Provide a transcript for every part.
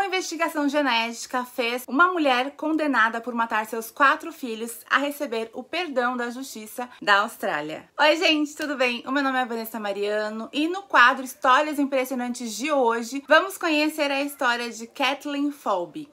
Uma investigação genética fez uma mulher condenada por matar seus 4 filhos a receber o perdão da justiça da Austrália. Oi gente, tudo bem? O meu nome é Vanessa Mariano e no quadro Histórias Impressionantes de hoje, vamos conhecer a história de Kathleen Folbig.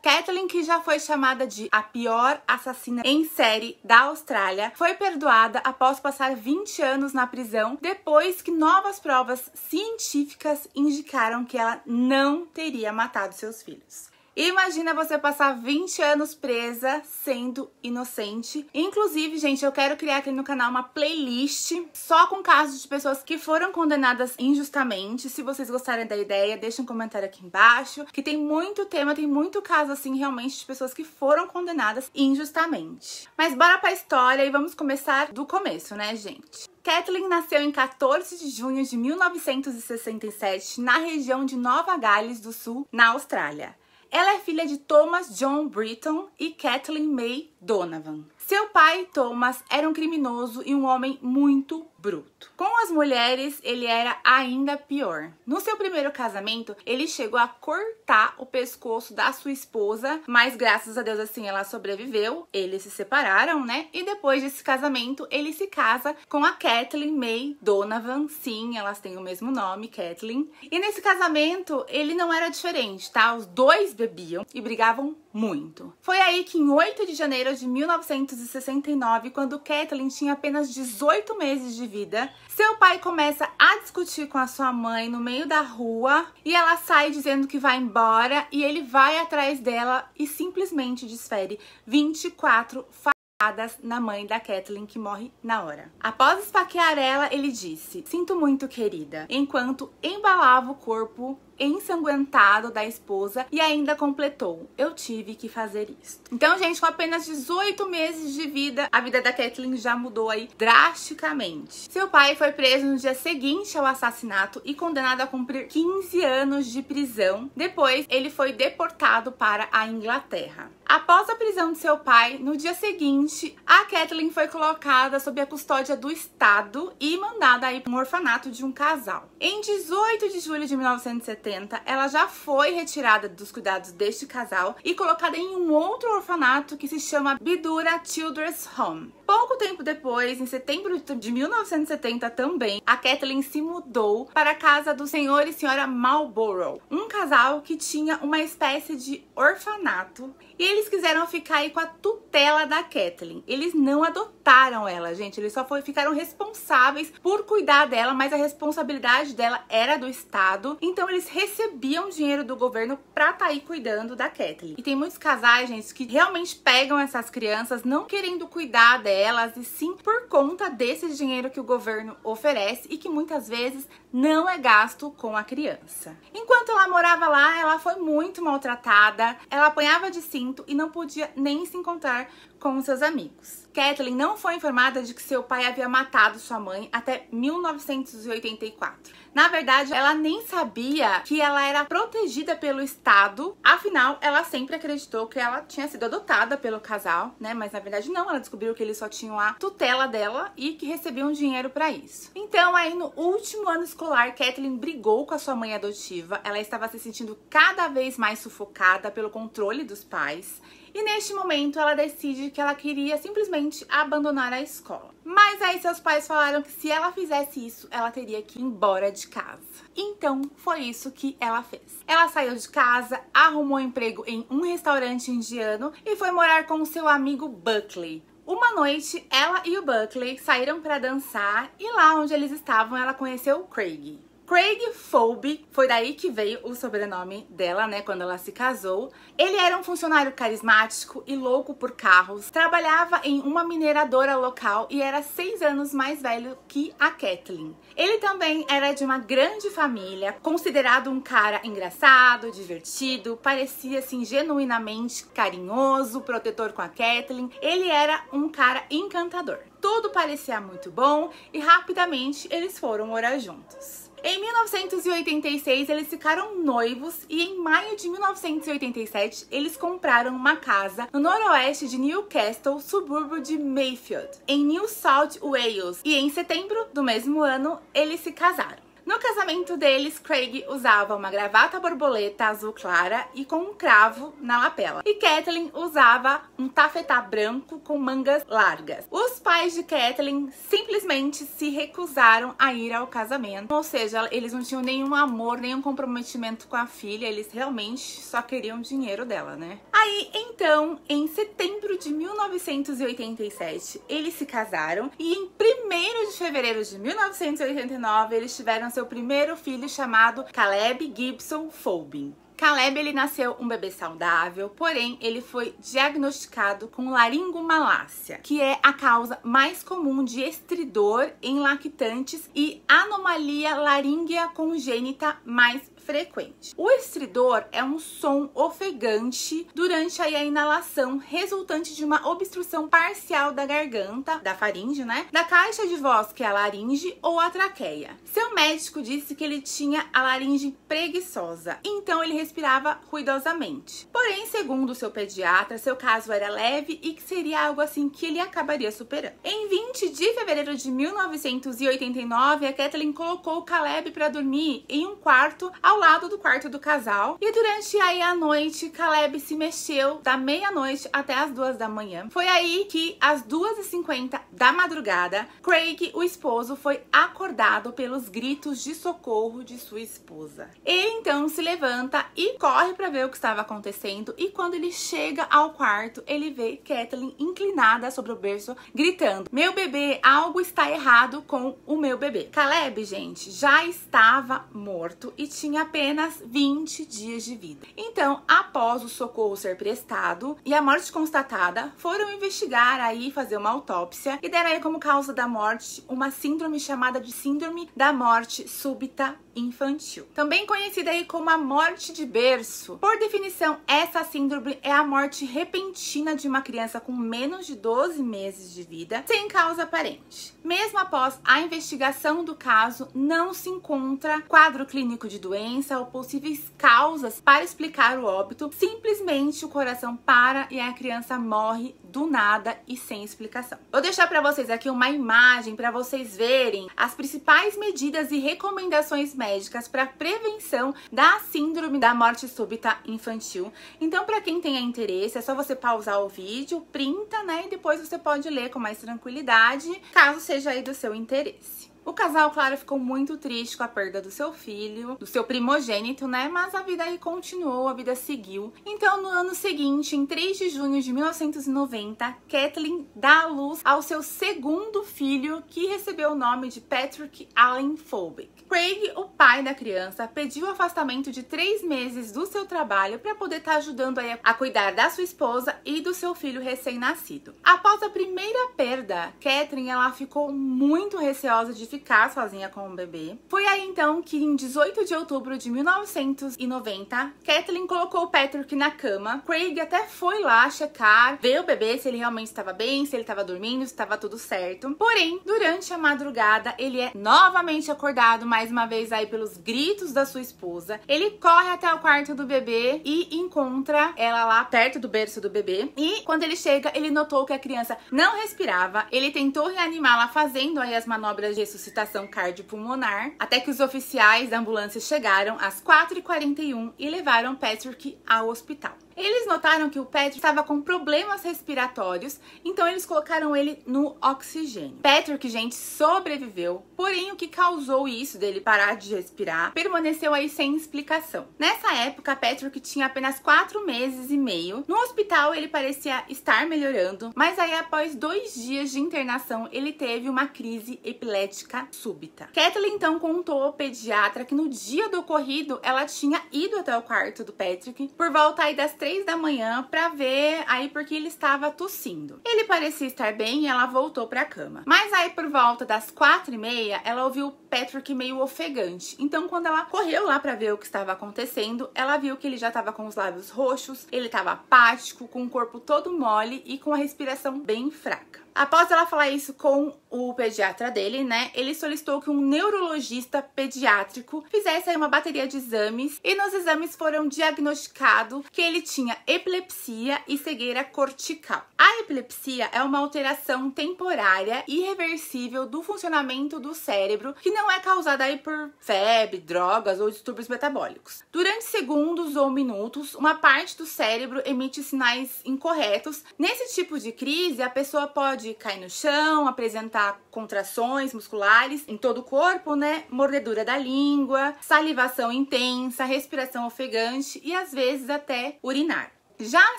Kathleen, que já foi chamada de a pior assassina em série da Austrália, foi perdoada após passar 20 anos na prisão, depois que novas provas científicas indicaram que ela não teria matado seus filhos. Imagina você passar 20 anos presa sendo inocente. Inclusive, gente, eu quero criar aqui no canal uma playlist só com casos de pessoas que foram condenadas injustamente. Se vocês gostarem da ideia, deixa um comentário aqui embaixo, que tem muito tema, tem muito caso assim realmente de pessoas que foram condenadas injustamente. Mas bora pra história e vamos começar do começo, né, gente? Kathleen nasceu em 14 de junho de 1967 na região de Nova Gales do Sul, na Austrália. Ela é filha de Thomas John Britton e Kathleen May Donovan. Seu pai, Thomas, era um criminoso e um homem muito bruto. Com as mulheres, ele era ainda pior. No seu primeiro casamento, ele chegou a cortar o pescoço da sua esposa, mas graças a Deus, assim, ela sobreviveu. Eles se separaram, né? E depois desse casamento, ele se casa com a Kathleen May Donovan. Sim, elas têm o mesmo nome, Kathleen. E nesse casamento, ele não era diferente, tá? Os dois bebiam e brigavam muito. Foi aí que em 8 de janeiro de 1969, quando Kathleen tinha apenas 18 meses de vida, seu pai começa a discutir com a sua mãe no meio da rua e ela sai dizendo que vai embora e ele vai atrás dela e simplesmente desfere 24 facadas na mãe da Kathleen, que morre na hora. Após esfaquear ela, ele disse: "Sinto muito, querida", enquanto embalava o corpo ensanguentado da esposa e ainda completou: "Eu tive que fazer isso". Então, gente, com apenas 18 meses de vida, a vida da Kathleen já mudou aí drasticamente. Seu pai foi preso no dia seguinte ao assassinato e condenado a cumprir 15 anos de prisão. Depois, ele foi deportado para a Inglaterra. Após a prisão de seu pai, no dia seguinte, a Kathleen foi colocada sob a custódia do Estado e mandada aí para um orfanato de um casal. Em 18 de julho de 1970, ela já foi retirada dos cuidados deste casal e colocada em um outro orfanato que se chama Bidura Children's Home. Pouco tempo depois, em setembro de 1970 também, a Kathleen se mudou para a casa do senhor e senhora Marlborough, um casal que tinha uma espécie de orfanato, e eles quiseram ficar aí com a tutela da Kathleen. Eles não adotaram ela, gente, eles só ficaram responsáveis por cuidar dela, mas a responsabilidade dela era do Estado, então eles recebiam dinheiro do governo pra estar aí cuidando da Kathleen. E tem muitos casais, gente, que realmente pegam essas crianças não querendo cuidar delas, e sim por conta desse dinheiro que o governo oferece e que muitas vezes não é gasto com a criança. Enquanto ela morava lá, ela foi muito maltratada, ela apanhava de cinto e não podia nem se encontrar com seus amigos. Kathleen não foi informada de que seu pai havia matado sua mãe até 1984. Na verdade, ela nem sabia que ela era protegida pelo Estado, afinal, ela sempre acreditou que ela tinha sido adotada pelo casal, né? Mas na verdade não, ela descobriu que eles só tinham a tutela dela e que recebiam dinheiro pra isso. Então, aí no último ano escolar, Kathleen brigou com a sua mãe adotiva, ela estava se sentindo cada vez mais sufocada pelo controle dos pais. E neste momento ela decide que ela queria simplesmente abandonar a escola. Mas aí seus pais falaram que se ela fizesse isso, ela teria que ir embora de casa. Então foi isso que ela fez. Ela saiu de casa, arrumou emprego em um restaurante indiano e foi morar com o seu amigo Buckley. Uma noite, ela e o Buckley saíram para dançar e lá onde eles estavam, ela conheceu o Craig. Craig Folbig, foi daí que veio o sobrenome dela, né, quando ela se casou. Ele era um funcionário carismático e louco por carros, trabalhava em uma mineradora local e era 6 anos mais velho que a Kathleen. Ele também era de uma grande família, considerado um cara engraçado, divertido, parecia assim genuinamente carinhoso, protetor com a Kathleen. Ele era um cara encantador. Tudo parecia muito bom e rapidamente eles foram morar juntos. Em 1986, eles ficaram noivos e em maio de 1987, eles compraram uma casa no noroeste de Newcastle, subúrbio de Mayfield, em New South Wales. E em setembro do mesmo ano, eles se casaram. No casamento deles, Craig usava uma gravata borboleta azul clara e com um cravo na lapela. E Kathleen usava um tafetá branco com mangas largas. Os pais de Kathleen simplesmente se recusaram a ir ao casamento. Ou seja, eles não tinham nenhum amor, nenhum comprometimento com a filha. Eles realmente só queriam dinheiro dela, né? Aí, então, em setembro de 1987, eles se casaram. E em 1º de fevereiro de 1989, eles tiveram seu primeiro filho chamado Caleb Gibson Phobin. Caleb, ele nasceu um bebê saudável, porém ele foi diagnosticado com laringomalácia, que é a causa mais comum de estridor em lactantes e anomalia laríngea congênita mais frequente. O estridor é um som ofegante durante a inalação, resultante de uma obstrução parcial da garganta, da faringe, né? Da caixa de voz, que é a laringe, ou a traqueia. Seu médico disse que ele tinha a laringe preguiçosa, então ele respirava ruidosamente. Porém, segundo seu pediatra, seu caso era leve e que seria algo assim que ele acabaria superando. Em 20 de fevereiro de 1989, a Kathleen colocou o Caleb para dormir em um quarto ao lado do quarto do casal. E durante aí a noite, Caleb se mexeu da meia-noite até as 2 da manhã. Foi aí que, às 2h50 da madrugada, Craig, o esposo, foi acordado pelos gritos de socorro de sua esposa. Ele então se levanta e corre para ver o que estava acontecendo. E quando ele chega ao quarto, ele vê Kathleen inclinada sobre o berço, gritando: "Meu bebê, algo está errado com o meu bebê." Caleb, gente, já estava morto e tinha apenas 20 dias de vida. Então, após o socorro ser prestado e a morte constatada, foram investigar aí, fazer uma autópsia e deram aí como causa da morte uma síndrome chamada de síndrome da morte súbita infantil, também conhecida aí como a morte de berço. Por definição, essa síndrome é a morte repentina de uma criança com menos de 12 meses de vida, sem causa aparente. Mesmo após a investigação do caso, não se encontra quadro clínico de doença ou possíveis causas para explicar o óbito. Simplesmente o coração para e a criança morre do nada e sem explicação. Vou deixar para vocês aqui uma imagem para vocês verem as principais medidas e recomendações médicas para prevenção da síndrome da morte súbita infantil. Então, para quem tenha interesse, é só você pausar o vídeo, printa, né, e depois você pode ler com mais tranquilidade, caso seja aí do seu interesse. O casal, claro, ficou muito triste com a perda do seu filho, do seu primogênito, né? Mas a vida aí continuou, a vida seguiu. Então, no ano seguinte, em 3 de junho de 1990, Kathleen dá à luz ao seu segundo filho, que recebeu o nome de Patrick Allen Phobin. Craig, o pai da criança, pediu o afastamento de 3 meses do seu trabalho para poder estar ajudando aí a cuidar da sua esposa e do seu filho recém-nascido. Após a primeira perda, Kathleen, ela ficou muito receosa de ficar sozinha com o bebê. Foi aí então que em 18 de outubro de 1990, Kathleen colocou o Patrick na cama. Craig até foi lá checar, ver o bebê, se ele realmente estava bem, se ele estava dormindo, se estava tudo certo. Porém, durante a madrugada, ele é novamente acordado, mais uma vez aí pelos gritos da sua esposa. Ele corre até o quarto do bebê e encontra ela lá perto do berço do bebê. E quando ele chega, ele notou que a criança não respirava. Ele tentou reanimá-la fazendo aí as manobras de ressuscitação cardiopulmonar, até que os oficiais da ambulância chegaram às 4h41 e levaram Patrick ao hospital. Eles notaram que o Patrick estava com problemas respiratórios, então eles colocaram ele no oxigênio. Patrick, gente, sobreviveu, porém o que causou isso dele parar de respirar permaneceu aí sem explicação. Nessa época, Patrick tinha apenas 4 meses e meio. No hospital, ele parecia estar melhorando, mas aí após 2 dias de internação, ele teve uma crise epilética súbita. Kathleen então contou ao pediatra que no dia do ocorrido, ela tinha ido até o quarto do Patrick por volta aí das 3 da manhã pra ver aí porque ele estava tossindo. Ele parecia estar bem e ela voltou pra cama. Mas aí por volta das 4h30, ela ouviu o Patrick meio ofegante. Então quando ela correu lá pra ver o que estava acontecendo, ela viu que ele já estava com os lábios roxos, ele estava apático, com o corpo todo mole e com a respiração bem fraca. Após ela falar isso com o pediatra dele, né, ele solicitou que um neurologista pediátrico fizesse aí uma bateria de exames e nos exames foram diagnosticados que ele tinha epilepsia e cegueira cortical. A epilepsia é uma alteração temporária e irreversível do funcionamento do cérebro que não é causada aí por febre, drogas ou distúrbios metabólicos. Durante segundos ou minutos, uma parte do cérebro emite sinais incorretos. Nesse tipo de crise, a pessoa pode cair no chão, apresentar contrações musculares em todo o corpo, né? Mordedura da língua, salivação intensa, respiração ofegante e às vezes até urinar. Já a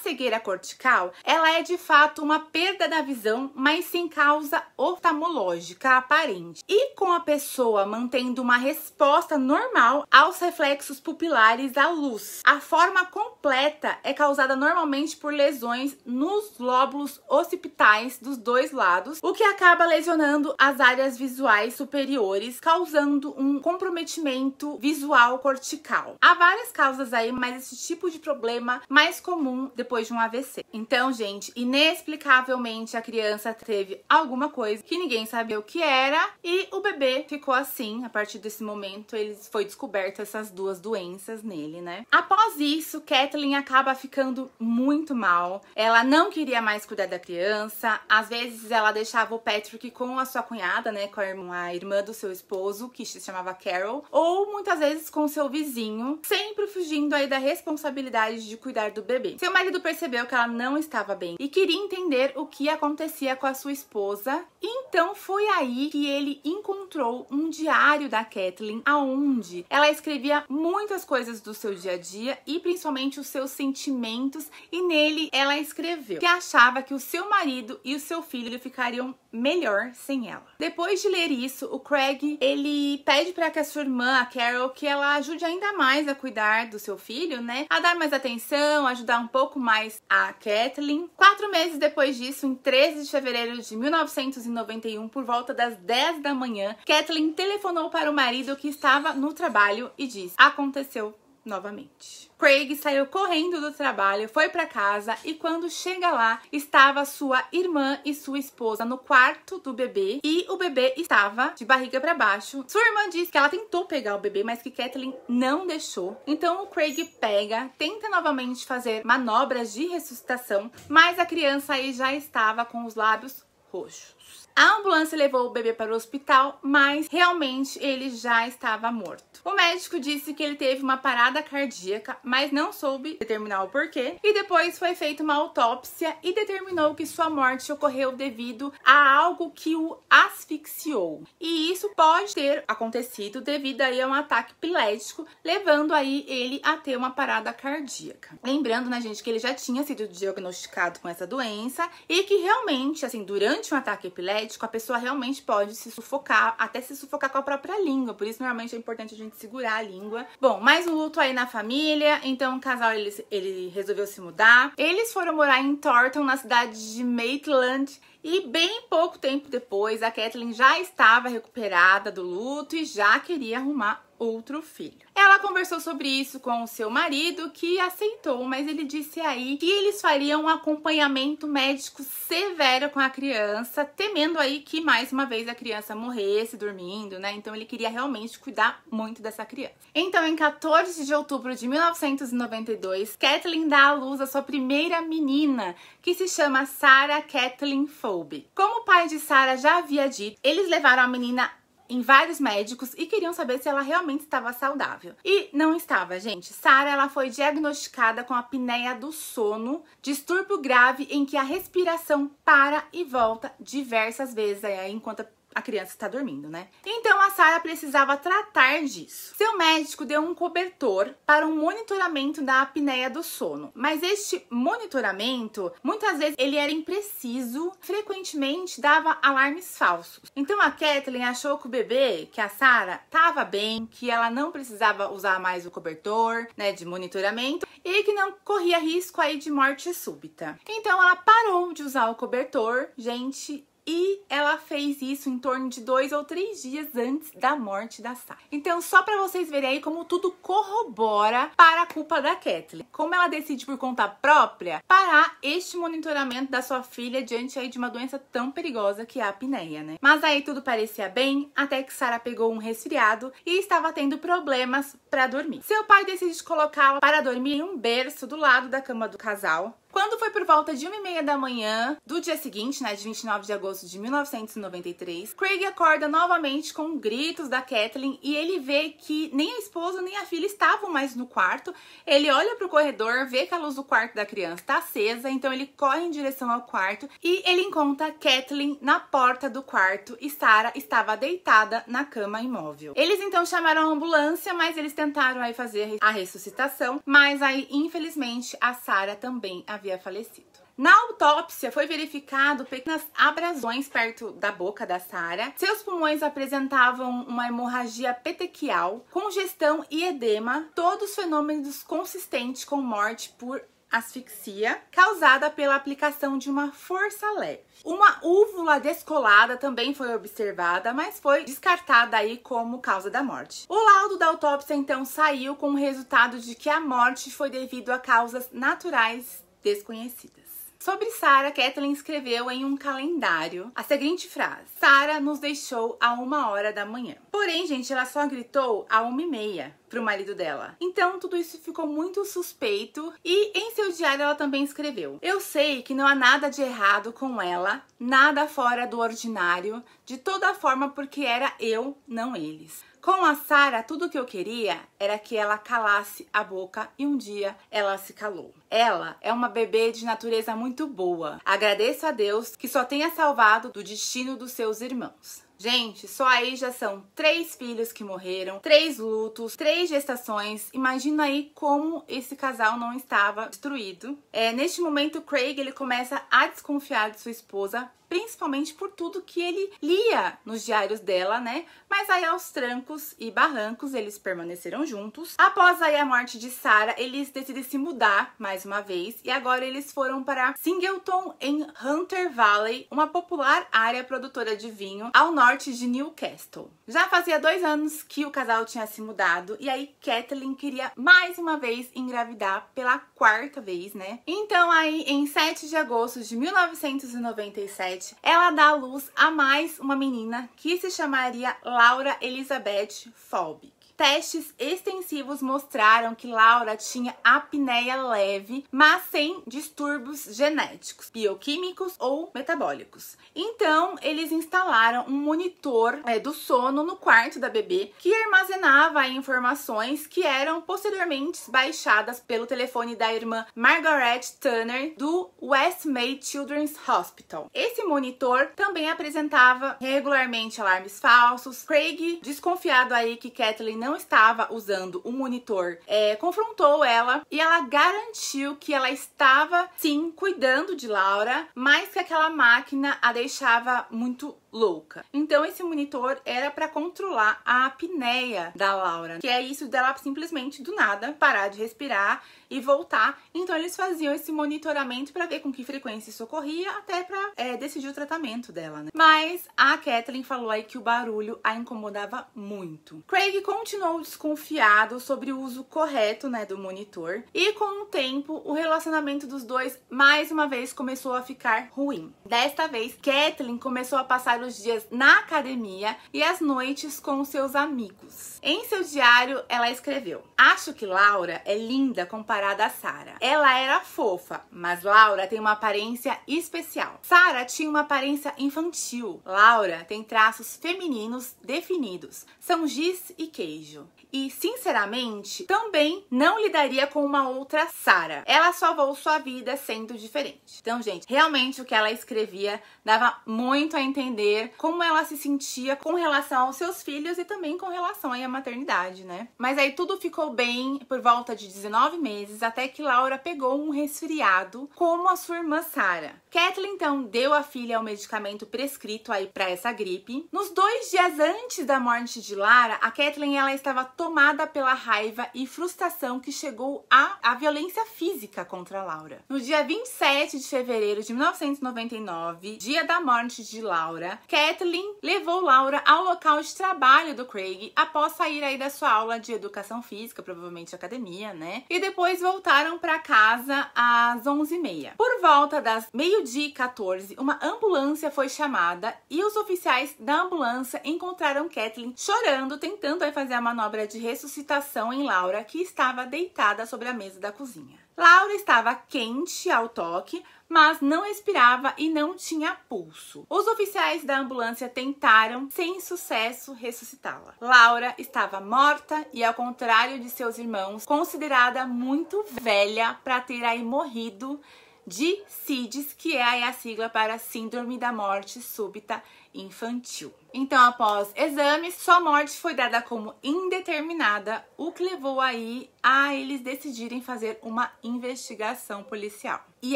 cegueira cortical, ela é de fato uma perda da visão, mas sem causa oftalmológica aparente. E com a pessoa mantendo uma resposta normal aos reflexos pupilares à luz. A forma completa é causada normalmente por lesões nos lóbulos occipitais dos dois lados, o que acaba lesionando as áreas visuais superiores, causando um comprometimento visual cortical. Há várias causas aí, mas esse tipo de problema mais comum depois de um AVC. Então, gente, inexplicavelmente a criança teve alguma coisa que ninguém sabia o que era e o bebê ficou assim. A partir desse momento, foi descoberto essas duas doenças nele, né? Após isso, Kathleen acaba ficando muito mal. Ela não queria mais cuidar da criança. Às vezes, ela deixava o Patrick com a sua cunhada, né? Com a irmã do seu esposo, que se chamava Carol. Ou, muitas vezes, com o seu vizinho. Sempre fugindo aí da responsabilidade de cuidar do bebê. Seu marido percebeu que ela não estava bem e queria entender o que acontecia com a sua esposa. Então foi aí que ele encontrou um diário da Kathleen, aonde ela escrevia muitas coisas do seu dia a dia e principalmente os seus sentimentos, e nele ela escreveu que achava que o seu marido e o seu filho ficariam melhor sem ela. Depois de ler isso, o Craig, ele pede para que a sua irmã, a Carol, que ela ajude ainda mais a cuidar do seu filho, né? A dar mais atenção, ajudar um pouco mais a Kathleen. 4 meses depois disso, em 13 de fevereiro de 1991, por volta das 10 da manhã, Kathleen telefonou para o marido que estava no trabalho e disse: aconteceu novamente. Craig saiu correndo do trabalho, foi para casa e quando chega lá, estava sua irmã e sua esposa no quarto do bebê e o bebê estava de barriga para baixo. Sua irmã disse que ela tentou pegar o bebê, mas que Kathleen não deixou. Então o Craig pega, tenta novamente fazer manobras de ressuscitação, mas a criança aí já estava com os lábios roxos. A ambulância levou o bebê para o hospital, mas realmente ele já estava morto. O médico disse que ele teve uma parada cardíaca, mas não soube determinar o porquê. E depois foi feita uma autópsia e determinou que sua morte ocorreu devido a algo que o asfixiou. E isso pode ter acontecido devido aí a um ataque epilético, levando aí ele a ter uma parada cardíaca. Lembrando, né, gente, que ele já tinha sido diagnosticado com essa doença e que realmente, assim, durante um ataque epilético, a pessoa realmente pode se sufocar, até se sufocar com a própria língua. Por isso, normalmente, é importante a gente segurar a língua. Bom, mais um luto aí na família. Então, o casal, ele resolveu se mudar. Eles foram morar em Thornton, na cidade de Maitland. E bem pouco tempo depois, a Kathleen já estava recuperada do luto e já queria arrumar outro filho. Ela conversou sobre isso com o seu marido, que aceitou, mas ele disse aí que eles fariam um acompanhamento médico severo com a criança, temendo aí que mais uma vez a criança morresse dormindo, né? Então ele queria realmente cuidar muito dessa criança. Então, em 14 de outubro de 1992, Kathleen dá à luz a sua primeira menina, que se chama Sarah Kathleen Phoebe. Como o pai de Sarah já havia dito, eles levaram a menina em vários médicos e queriam saber se ela realmente estava saudável. E não estava, gente. Sarah, ela foi diagnosticada com apneia do sono, distúrbio grave em que a respiração para e volta diversas vezes aí, enquanto a criança está dormindo, né? Então a Sarah precisava tratar disso. Seu médico deu um cobertor para um monitoramento da apneia do sono, mas este monitoramento, muitas vezes ele era impreciso, frequentemente dava alarmes falsos. Então a Kathleen achou que o bebê, que a Sarah, estava bem, que ela não precisava usar mais o cobertor, né, de monitoramento e que não corria risco aí de morte súbita. Então ela parou de usar o cobertor, gente. e ela fez isso em torno de 2 ou 3 dias antes da morte da Sarah. Então, só pra vocês verem aí como tudo corrobora para a culpa da Kathleen. Como ela decide por conta própria parar este monitoramento da sua filha diante aí de uma doença tão perigosa que é a apneia, né? Mas aí tudo parecia bem, até que Sarah pegou um resfriado e estava tendo problemas para dormir. Seu pai decide colocá-la para dormir em um berço do lado da cama do casal. Quando foi por volta de 1h30 da manhã do dia seguinte, né, de 29 de agosto de 1993, Craig acorda novamente com gritos da Kathleen e ele vê que nem a esposa nem a filha estavam mais no quarto. Ele olha para o corredor, vê que a luz do quarto da criança está acesa, então ele corre em direção ao quarto e ele encontra Kathleen na porta do quarto e Sarah estava deitada na cama imóvel. Eles então chamaram a ambulância, mas eles tentaram aí fazer a ressuscitação, mas aí infelizmente a Sarah também havia falecido. Na autópsia foi verificado pequenas abrasões perto da boca da Sarah. Seus pulmões apresentavam uma hemorragia petequial, congestão e edema, todos fenômenos consistentes com morte por asfixia, causada pela aplicação de uma força leve. Uma úvula descolada também foi observada, mas foi descartada aí como causa da morte. O laudo da autópsia então saiu com o resultado de que a morte foi devido a causas naturais desconhecidas. Sobre Sarah, Kathleen escreveu em um calendário a seguinte frase: Sarah nos deixou a 1h da manhã. Porém, gente, ela só gritou a 1h30 pro marido dela. Então, tudo isso ficou muito suspeito e em seu diário ela também escreveu: eu sei que não há nada de errado com ela, nada fora do ordinário, de toda forma porque era eu, não eles. Com a Sarah, tudo que eu queria era que ela calasse a boca e um dia ela se calou. Ela é uma bebê de natureza muito boa. Agradeço a Deus que só tenha salvado do destino dos seus irmãos. Gente, só aí já são 3 filhos que morreram, 3 lutos, 3 gestações. Imagina aí como esse casal não estava destruído. Neste momento, Craig ele começa a desconfiar de sua esposa, principalmente por tudo que ele lia nos diários dela, né? Mas aí aos trancos e barrancos eles permaneceram juntos. Após aí a morte de Sarah, eles decidem se mudar mais uma vez e agora eles foram para Singleton em Hunter Valley, uma popular área produtora de vinho ao norte de Newcastle. Já fazia 2 anos que o casal tinha se mudado e aí Kathleen queria mais uma vez engravidar pela 4ª vez, né? Então aí em 7 de agosto de 1997, ela dá à luz a mais uma menina que se chamaria Laura Elizabeth Folbig. Testes extensivos mostraram que Laura tinha apneia leve, mas sem distúrbios genéticos, bioquímicos ou metabólicos. Então, eles instalaram um monitor do sono no quarto da bebê que armazenava informações que eram posteriormente baixadas pelo telefone da irmã Margaret Turner do Westmead Children's Hospital. Esse monitor também apresentava regularmente alarmes falsos. Craig, desconfiado aí que Kathleen não estava usando o monitor, confrontou ela e ela garantiu que ela estava sim cuidando de Laura, mas que aquela máquina a deixava muito louca. Então esse monitor era para controlar a apneia da Laura, que é isso dela simplesmente do nada parar de respirar e voltar. Então eles faziam esse monitoramento para ver com que frequência isso ocorria, até para decidir o tratamento dela, né? Mas a Kathleen falou aí que o barulho a incomodava muito. Craig continuou desconfiado sobre o uso correto, né, do monitor, e com o tempo o relacionamento dos dois mais uma vez começou a ficar ruim. Desta vez, Kathleen começou a passar os dias na academia e as noites com seus amigos. Em seu diário, ela escreveu: acho que Laura é linda comparada a Sarah. Ela era fofa, mas Laura tem uma aparência especial. Sarah tinha uma aparência infantil. Laura tem traços femininos definidos. São giz e queijo. E, sinceramente, também não lidaria com uma outra Sarah. Ela salvou sua vida sendo diferente. Então, gente, realmente o que ela escrevia dava muito a entender como ela se sentia com relação aos seus filhos e também com relação aí à maternidade, né? Mas aí tudo ficou bem por volta de 19 meses, até que Laura pegou um resfriado, como a sua irmã Sarah. Kathleen, então, deu à filha o medicamento prescrito aí para essa gripe. Nos 2 dias antes da morte de Lara, a Kathleen, ela estava tomada pela raiva e frustração que chegou à violência física contra Laura. No dia 27 de fevereiro de 1999, dia da morte de Laura, Kathleen levou Laura ao local de trabalho do Craig após sair aí da sua aula de educação física, provavelmente academia, né? E depois voltaram para casa às 11h30. Por volta das 12h14, uma ambulância foi chamada e os oficiais da ambulância encontraram Kathleen chorando, tentando aí fazer a manobra de ressuscitação em Laura, que estava deitada sobre a mesa da cozinha. Laura estava quente ao toque, mas não expirava e não tinha pulso. Os oficiais da ambulância tentaram, sem sucesso, ressuscitá-la. Laura estava morta e, ao contrário de seus irmãos, considerada muito velha para ter aí morrido de SIDS, que é aí a sigla para Síndrome da Morte Súbita Infantil. Então, após exames, sua morte foi dada como indeterminada, o que levou aí a eles decidirem fazer uma investigação policial. E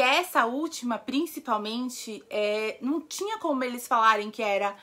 essa última, principalmente, não tinha como eles falarem que era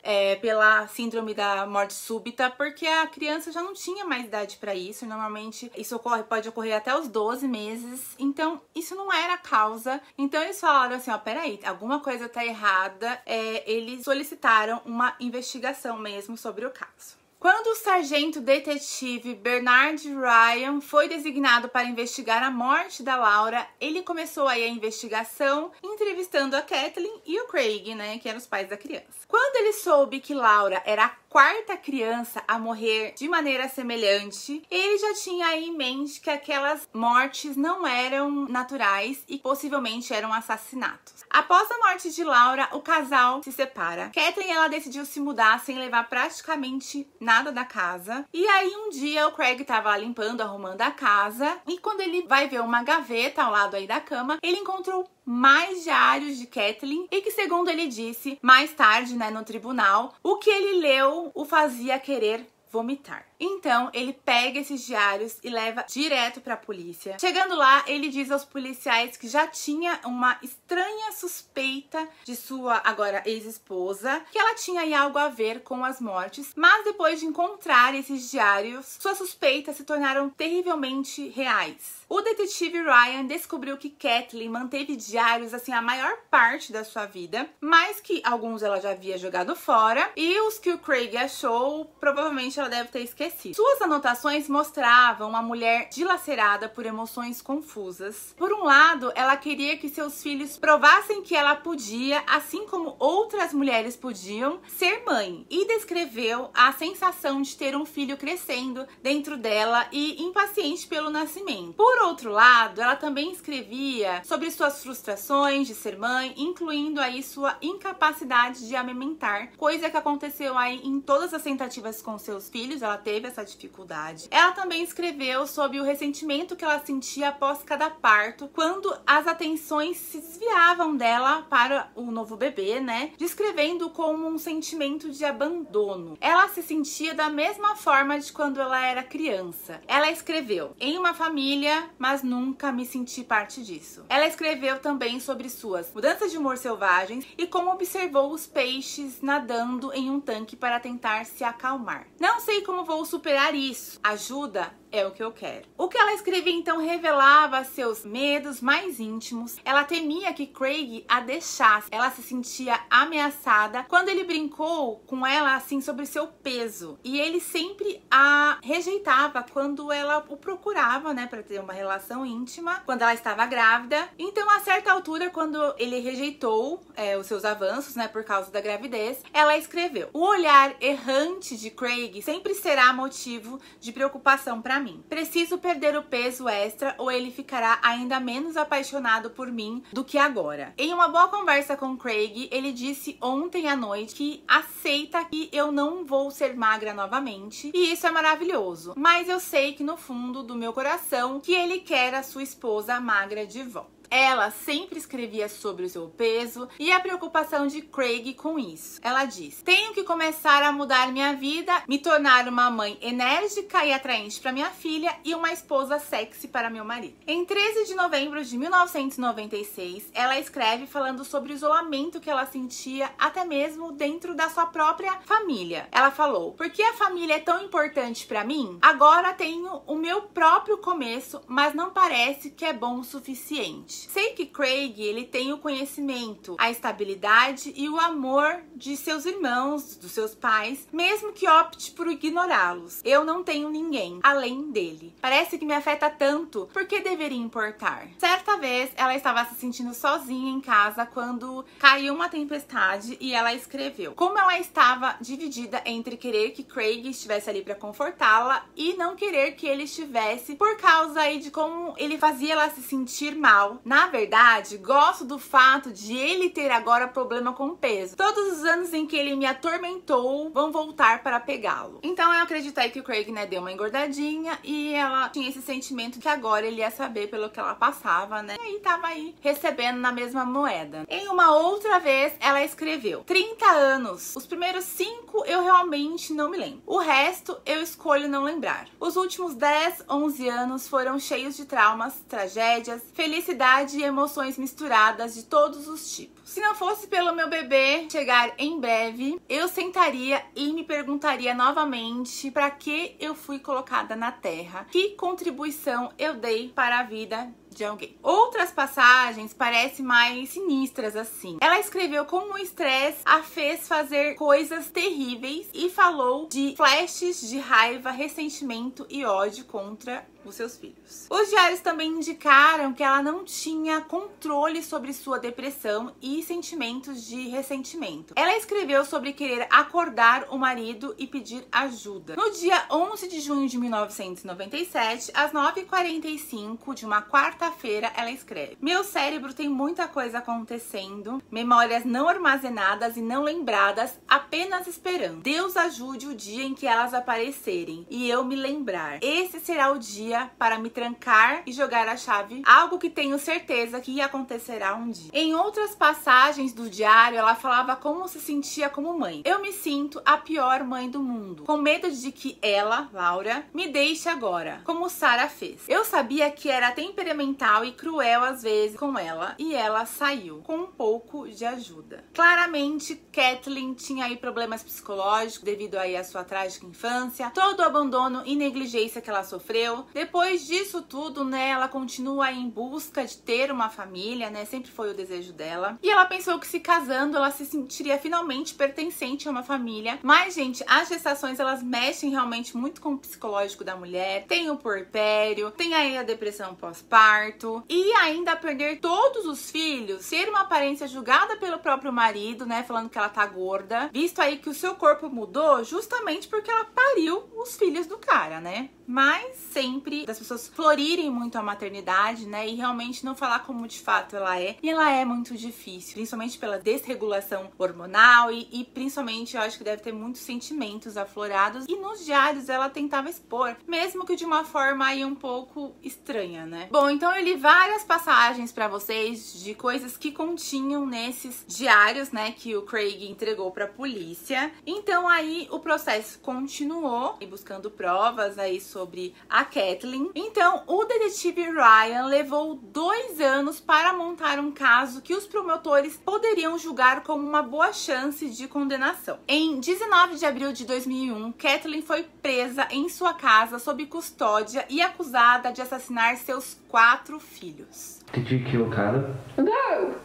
pela síndrome da morte súbita, porque a criança já não tinha mais idade para isso. Normalmente, isso pode ocorrer até os 12 meses. Então, isso não era a causa. Então, eles falaram assim, ó, peraí, alguma coisa tá errada. Eles solicitaram uma investigação mesmo sobre o caso. Quando o sargento detetive Bernard Ryan foi designado para investigar a morte da Laura, ele começou aí a investigação entrevistando a Kathleen e o Craig, né, que eram os pais da criança. Quando ele soube que Laura era a quarta criança a morrer de maneira semelhante, ele já tinha aí em mente que aquelas mortes não eram naturais e possivelmente eram assassinatos. Após a morte de Laura, o casal se separa. Kathleen, ela decidiu se mudar sem levar praticamente nada da casa. E aí um dia o Craig tava limpando, arrumando a casa, e quando ele vai ver uma gaveta ao lado aí da cama, ele encontrou mais diários de Kathleen e que, segundo ele disse mais tarde, né, no tribunal, o que ele leu o fazia querer vomitar. Então, ele pega esses diários e leva direto para a polícia. Chegando lá, ele diz aos policiais que já tinha uma estranha suspeita de sua agora ex-esposa, que ela tinha aí algo a ver com as mortes, mas depois de encontrar esses diários, suas suspeitas se tornaram terrivelmente reais. O detetive Ryan descobriu que Kathleen manteve diários assim a maior parte da sua vida, mas que alguns ela já havia jogado fora e os que o Craig achou, provavelmente ela deve ter esquecido. Suas anotações mostravam uma mulher dilacerada por emoções confusas. Por um lado, ela queria que seus filhos provassem que ela podia, assim como outras mulheres podiam, ser mãe, e descreveu a sensação de ter um filho crescendo dentro dela e impaciente pelo nascimento. Por outro lado, ela também escrevia sobre suas frustrações de ser mãe, incluindo aí sua incapacidade de amamentar, coisa que aconteceu aí em todas as tentativas com seus filhos, ela teve essa dificuldade. Ela também escreveu sobre o ressentimento que ela sentia após cada parto, quando as atenções se desviavam dela para o novo bebê, né? Descrevendo como um sentimento de abandono. Ela se sentia da mesma forma de quando ela era criança. Ela escreveu: em uma família, mas nunca me senti parte disso. Ela escreveu também sobre suas mudanças de humor selvagens e como observou os peixes nadando em um tanque para tentar se acalmar. Não sei como vou superar isso. Ajuda é o que eu quero. O que ela escrevia então revelava seus medos mais íntimos. Ela temia que Craig a deixasse. Ela se sentia ameaçada quando ele brincou com ela assim sobre seu peso. E ele sempre a rejeitava quando ela o procurava, né, para ter uma relação íntima, quando ela estava grávida. Então, a certa altura, quando ele rejeitou os seus avanços, né, por causa da gravidez, ela escreveu: o olhar errante de Craig sempre será motivo de preocupação para mim. Preciso perder o peso extra ou ele ficará ainda menos apaixonado por mim do que agora. Em uma boa conversa com Craig, ele disse ontem à noite que aceita que eu não vou ser magra novamente, e isso é maravilhoso, mas eu sei que no fundo do meu coração que ele quer a sua esposa magra de volta. ela sempre escrevia sobre o seu peso e a preocupação de Craig com isso. Ela diz: tenho que começar a mudar minha vida, me tornar uma mãe enérgica e atraente para minha filha e uma esposa sexy para meu marido. Em 13 de novembro de 1996, ela escreve falando sobre o isolamento que ela sentia até mesmo dentro da sua própria família. Ela falou: porque a família é tão importante para mim? Agora tenho o meu próprio começo, mas não parece que é bom o suficiente. Sei que Craig, ele tem o conhecimento, a estabilidade e o amor de seus irmãos, dos seus pais, mesmo que opte por ignorá-los. Eu não tenho ninguém além dele. Parece que me afeta tanto, por que deveria importar? Certa vez, ela estava se sentindo sozinha em casa quando caiu uma tempestade e ela escreveu como ela estava dividida entre querer que Craig estivesse ali para confortá-la e não querer que ele estivesse, por causa aí de como ele fazia ela se sentir mal. Na verdade, gosto do fato de ele ter agora problema com o peso. Todos os anos em que ele me atormentou vão voltar para pegá-lo. Então eu acredito aí que o Craig, né, deu uma engordadinha e ela tinha esse sentimento que agora ele ia saber pelo que ela passava, né? E tava aí recebendo na mesma moeda. Em uma outra vez, ela escreveu: 30 anos. Os primeiros 5 eu realmente não me lembro. O resto eu escolho não lembrar. Os últimos 10, 11 anos foram cheios de traumas, tragédias, felicidade e emoções misturadas de todos os tipos. Se não fosse pelo meu bebê chegar em breve, eu sentaria e me perguntaria novamente para que eu fui colocada na Terra, que contribuição eu dei para a vida de alguém. Outras passagens parecem mais sinistras assim. Ela escreveu como o estresse a fez fazer coisas terríveis e falou de flashes de raiva, ressentimento e ódio contra os seus filhos. Os diários também indicaram que ela não tinha controle sobre sua depressão e sentimentos de ressentimento. Ela escreveu sobre querer acordar o marido e pedir ajuda. No dia 11 de junho de 1997, às 9h45 de uma quarta-feira, ela escreve: meu cérebro tem muita coisa acontecendo, memórias não armazenadas e não lembradas, apenas esperando. Deus ajude o dia em que elas aparecerem e eu me lembrar. Esse será o dia para me trancar e jogar a chave, algo que tenho certeza que acontecerá um dia. Em outras passagens do diário, ela falava como se sentia como mãe. Eu me sinto a pior mãe do mundo, com medo de que ela, Laura, me deixe agora, como Sarah fez. Eu sabia que era temperamental e cruel às vezes com ela, e ela saiu com um pouco de ajuda. Claramente, Kathleen tinha aí problemas psicológicos devido aí à sua trágica infância, todo o abandono e negligência que ela sofreu. Depois disso tudo, né, ela continua em busca de ter uma família, né, sempre foi o desejo dela. E ela pensou que se casando, ela se sentiria finalmente pertencente a uma família. Mas, gente, as gestações, elas mexem realmente muito com o psicológico da mulher. Tem o puerpério, tem aí a depressão pós-parto. E ainda perder todos os filhos, ter uma aparência julgada pelo próprio marido, né, falando que ela tá gorda. Visto aí que o seu corpo mudou justamente porque ela pariu os filhos do cara, né? Mas sempre das pessoas florirem muito a maternidade, né, e realmente não falar como de fato ela é. E ela é muito difícil, principalmente pela desregulação hormonal e principalmente eu acho que deve ter muitos sentimentos aflorados. E nos diários ela tentava expor, mesmo que de uma forma aí um pouco estranha, né? Bom, então eu li várias passagens pra vocês de coisas que continham nesses diários, né, que o Craig entregou pra polícia. Então aí o processo continuou, buscando provas aí sobre a Kathleen. Então, o detetive Ryan levou 2 anos para montar um caso que os promotores poderiam julgar como uma boa chance de condenação. Em 19 de abril de 2001, Kathleen foi presa em sua casa sob custódia e acusada de assassinar seus 4 filhos. Did you kill Caleb? No!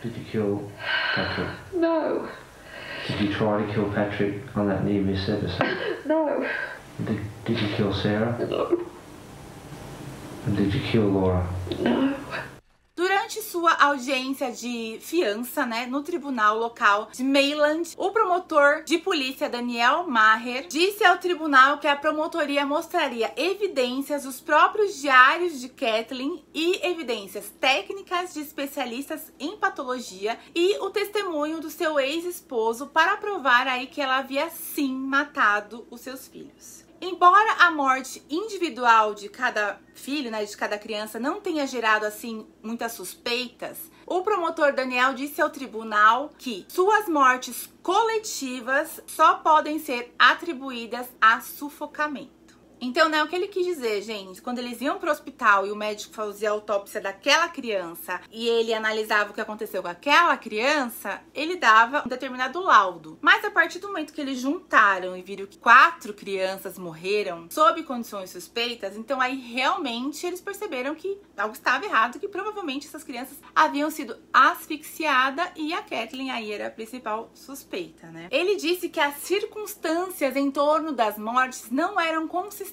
Did you kill Patrick? No! Did you try to kill Patrick on that near-miss episode? No! Did you kill Sarah? No! And did you kill Laura? No! Durante sua audiência de fiança, né, no tribunal local de Mayland, o promotor de polícia Daniel Maher disse ao tribunal que a promotoria mostraria evidências dos próprios diários de Kathleen e evidências técnicas de especialistas em patologia e o testemunho do seu ex-esposo para provar aí que ela havia sim matado os seus filhos. Embora a morte individual de cada filho, né, de cada criança, não tenha gerado, assim, muitas suspeitas, o promotor Daniel disse ao tribunal que suas mortes coletivas só podem ser atribuídas a sufocamento. Então, né, o que ele quis dizer, gente, quando eles iam pro hospital e o médico fazia a autópsia daquela criança e ele analisava o que aconteceu com aquela criança, ele dava um determinado laudo. Mas a partir do momento que eles juntaram e viram que 4 crianças morreram sob condições suspeitas, então aí realmente eles perceberam que algo estava errado, que provavelmente essas crianças haviam sido asfixiadas e a Kathleen aí era a principal suspeita, né? Ele disse que as circunstâncias em torno das mortes não eram consistentes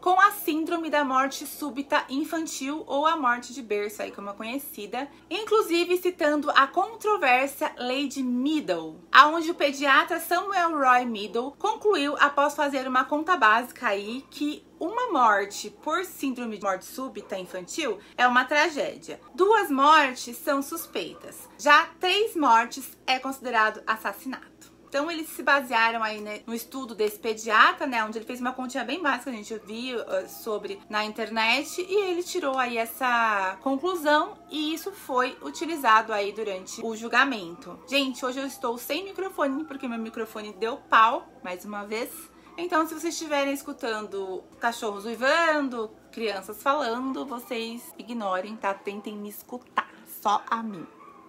com a síndrome da morte súbita infantil ou a morte de berço, aí como é conhecida, inclusive citando a controvérsia Lady Meadow, aonde o pediatra Samuel Roy Meadow concluiu após fazer uma conta básica aí que uma morte por síndrome de morte súbita infantil é uma tragédia. 2 mortes são suspeitas, já 3 mortes é considerado assassinato. Então, eles se basearam aí, né, no estudo desse pediatra, né, onde ele fez uma continha bem básica, a gente viu sobre na internet, e ele tirou aí essa conclusão e isso foi utilizado aí durante o julgamento. Gente, hoje eu estou sem microfone, porque meu microfone deu pau, mais uma vez. Então, se vocês estiverem escutando cachorros uivando, crianças falando, vocês ignorem, tá? Tentem me escutar, só a mim,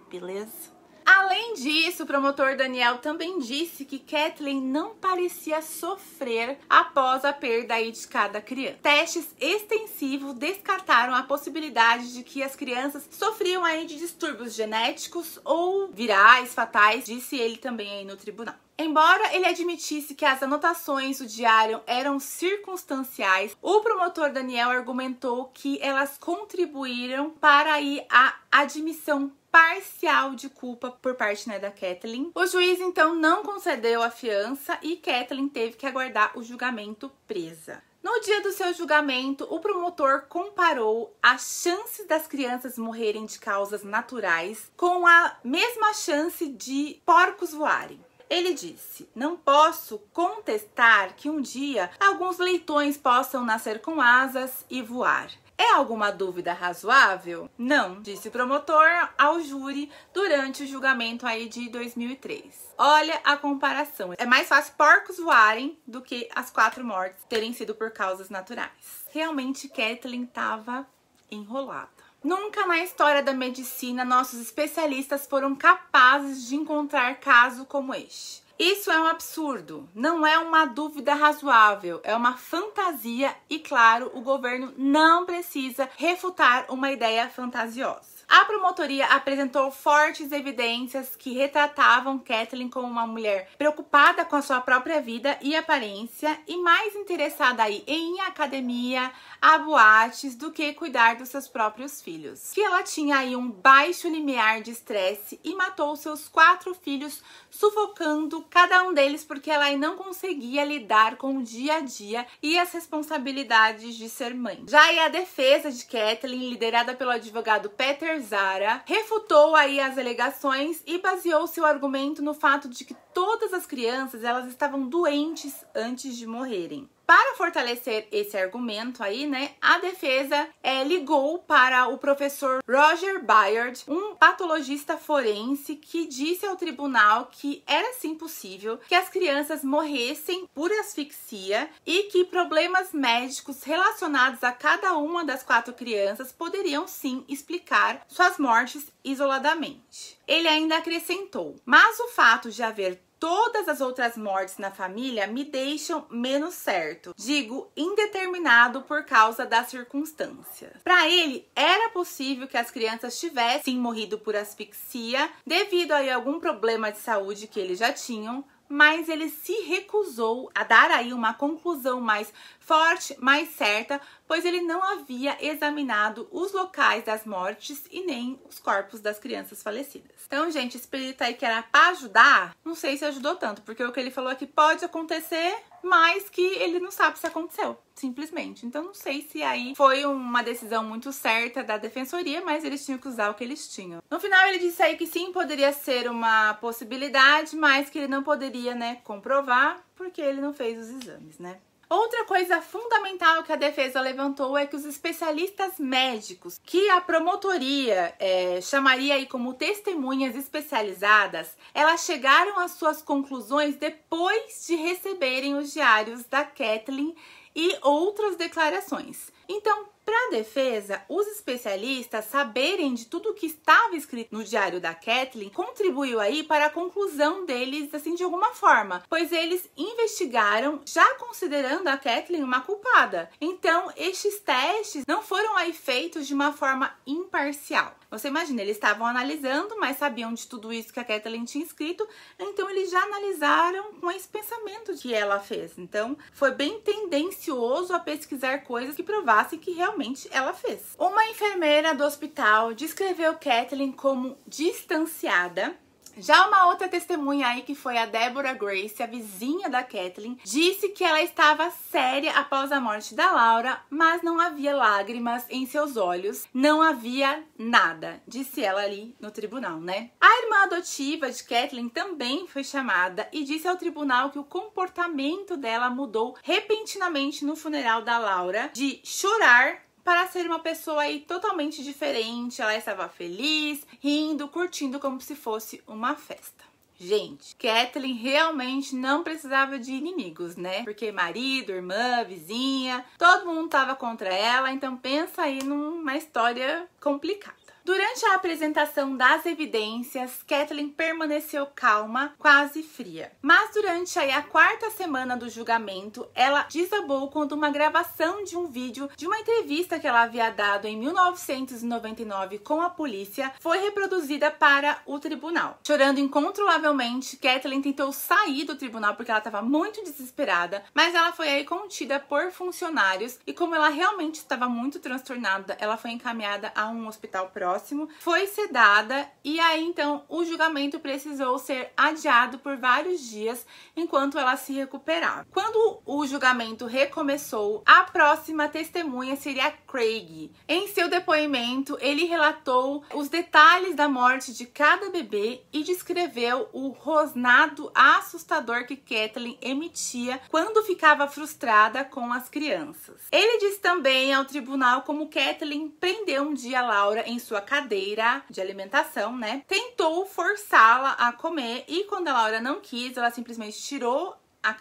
beleza? Além disso, o promotor Daniel também disse que Kathleen não parecia sofrer após a perda aí de cada criança. Testes extensivos descartaram a possibilidade de que as crianças sofriam aí de distúrbios genéticos ou virais, fatais, disse ele também aí no tribunal. Embora ele admitisse que as anotações do diário eram circunstanciais, o promotor Daniel argumentou que elas contribuíram para aí a admissão parcial de culpa por parte, né, da Kathleen. O juiz então não concedeu a fiança e Kathleen teve que aguardar o julgamento presa. No dia do seu julgamento, o promotor comparou as chances das crianças morrerem de causas naturais com a mesma chance de porcos voarem. Ele disse: não posso contestar que um dia alguns leitões possam nascer com asas e voar. É alguma dúvida razoável? Não, disse o promotor ao júri durante o julgamento aí de 2003. Olha a comparação. É mais fácil porcos voarem do que as 4 mortes terem sido por causas naturais. Realmente, Kathleen estava enrolada. Nunca na história da medicina nossos especialistas foram capazes de encontrar caso como este. Isso é um absurdo, não é uma dúvida razoável, é uma fantasia e, claro, o governo não precisa refutar uma ideia fantasiosa. A promotoria apresentou fortes evidências que retratavam Kathleen como uma mulher preocupada com a sua própria vida e aparência e mais interessada aí em academia, a boates, do que cuidar dos seus próprios filhos. Que ela tinha aí um baixo limiar de estresse e matou seus 4 filhos, sufocando cada um deles porque ela aí não conseguia lidar com o dia a dia e as responsabilidades de ser mãe. Já aí a defesa de Kathleen, liderada pelo advogado Peter Zara, refutou aí as alegações e baseou seu argumento no fato de que todas as crianças elas estavam doentes antes de morrerem. Para fortalecer esse argumento aí, né, a defesa ligou para o professor Roger Byard, um patologista forense, que disse ao tribunal que era sim possível que as crianças morressem por asfixia e que problemas médicos relacionados a cada uma das 4 crianças poderiam sim explicar suas mortes isoladamente. Ele ainda acrescentou: mas o fato de haver todas as outras mortes na família me deixam menos certo. Digo indeterminado por causa das circunstâncias. Para ele, era possível que as crianças tivessem morrido por asfixia devido a algum problema de saúde que eles já tinham, mas ele se recusou a dar aí uma conclusão mais forte, mais certa, pois ele não havia examinado os locais das mortes e nem os corpos das crianças falecidas. Então, gente, esse perito aí que era para ajudar, não sei se ajudou tanto, porque o que ele falou é que pode acontecer, mas que ele não sabe se aconteceu, simplesmente. Então, não sei se aí foi uma decisão muito certa da defensoria, mas eles tinham que usar o que eles tinham. No final, ele disse aí que sim, poderia ser uma possibilidade, mas que ele não poderia, né, comprovar, porque ele não fez os exames, né? Outra coisa fundamental que a defesa levantou é que os especialistas médicos, que a promotoria chamaria aí como testemunhas especializadas, elas chegaram às suas conclusões depois de receberem os diários da Kathleen e outras declarações. Então, para a defesa, os especialistas saberem de tudo o que estava escrito no diário da Kathleen contribuiu aí para a conclusão deles, assim, de alguma forma, pois eles investigaram já considerando a Kathleen uma culpada. Então, estes testes não foram aí feitos de uma forma imparcial. Você imagina, eles estavam analisando, mas sabiam de tudo isso que a Kathleen tinha escrito, então eles já analisaram com esse pensamento que ela fez. Então, foi bem tendencioso a pesquisar coisas que provassem que realmente ela fez. Uma enfermeira do hospital descreveu Kathleen como distanciada. Já uma outra testemunha aí, que foi a Deborah Grace, a vizinha da Kathleen, disse que ela estava séria após a morte da Laura, mas não havia lágrimas em seus olhos, não havia nada, disse ela ali no tribunal, né? A irmã adotiva de Kathleen também foi chamada e disse ao tribunal que o comportamento dela mudou repentinamente no funeral da Laura, de chorar para ser uma pessoa aí totalmente diferente. Ela estava feliz, rindo, curtindo como se fosse uma festa. Gente, Kathleen realmente não precisava de inimigos, né? Porque marido, irmã, vizinha, todo mundo estava contra ela, então pensa aí numa história complicada. Durante a apresentação das evidências, Kathleen permaneceu calma, quase fria. Mas durante aí a quarta semana do julgamento, ela desabou quando uma gravação de um vídeo de uma entrevista que ela havia dado em 1999 com a polícia foi reproduzida para o tribunal. Chorando incontrolavelmente, Kathleen tentou sair do tribunal porque ela estava muito desesperada, mas ela foi aí contida por funcionários e como ela realmente estava muito transtornada, ela foi encaminhada a um hospital próximo, foi sedada e aí então o julgamento precisou ser adiado por vários dias enquanto ela se recuperava. Quando o julgamento recomeçou, a próxima testemunha seria Craig. Em seu depoimento, ele relatou os detalhes da morte de cada bebê e descreveu o rosnado assustador que Kathleen emitia quando ficava frustrada com as crianças. Ele disse também ao tribunal como Kathleen prendeu um dia Laura em sua cadeira de alimentação, né? Tentou forçá-la a comer e quando a Laura não quis, ela simplesmente tirou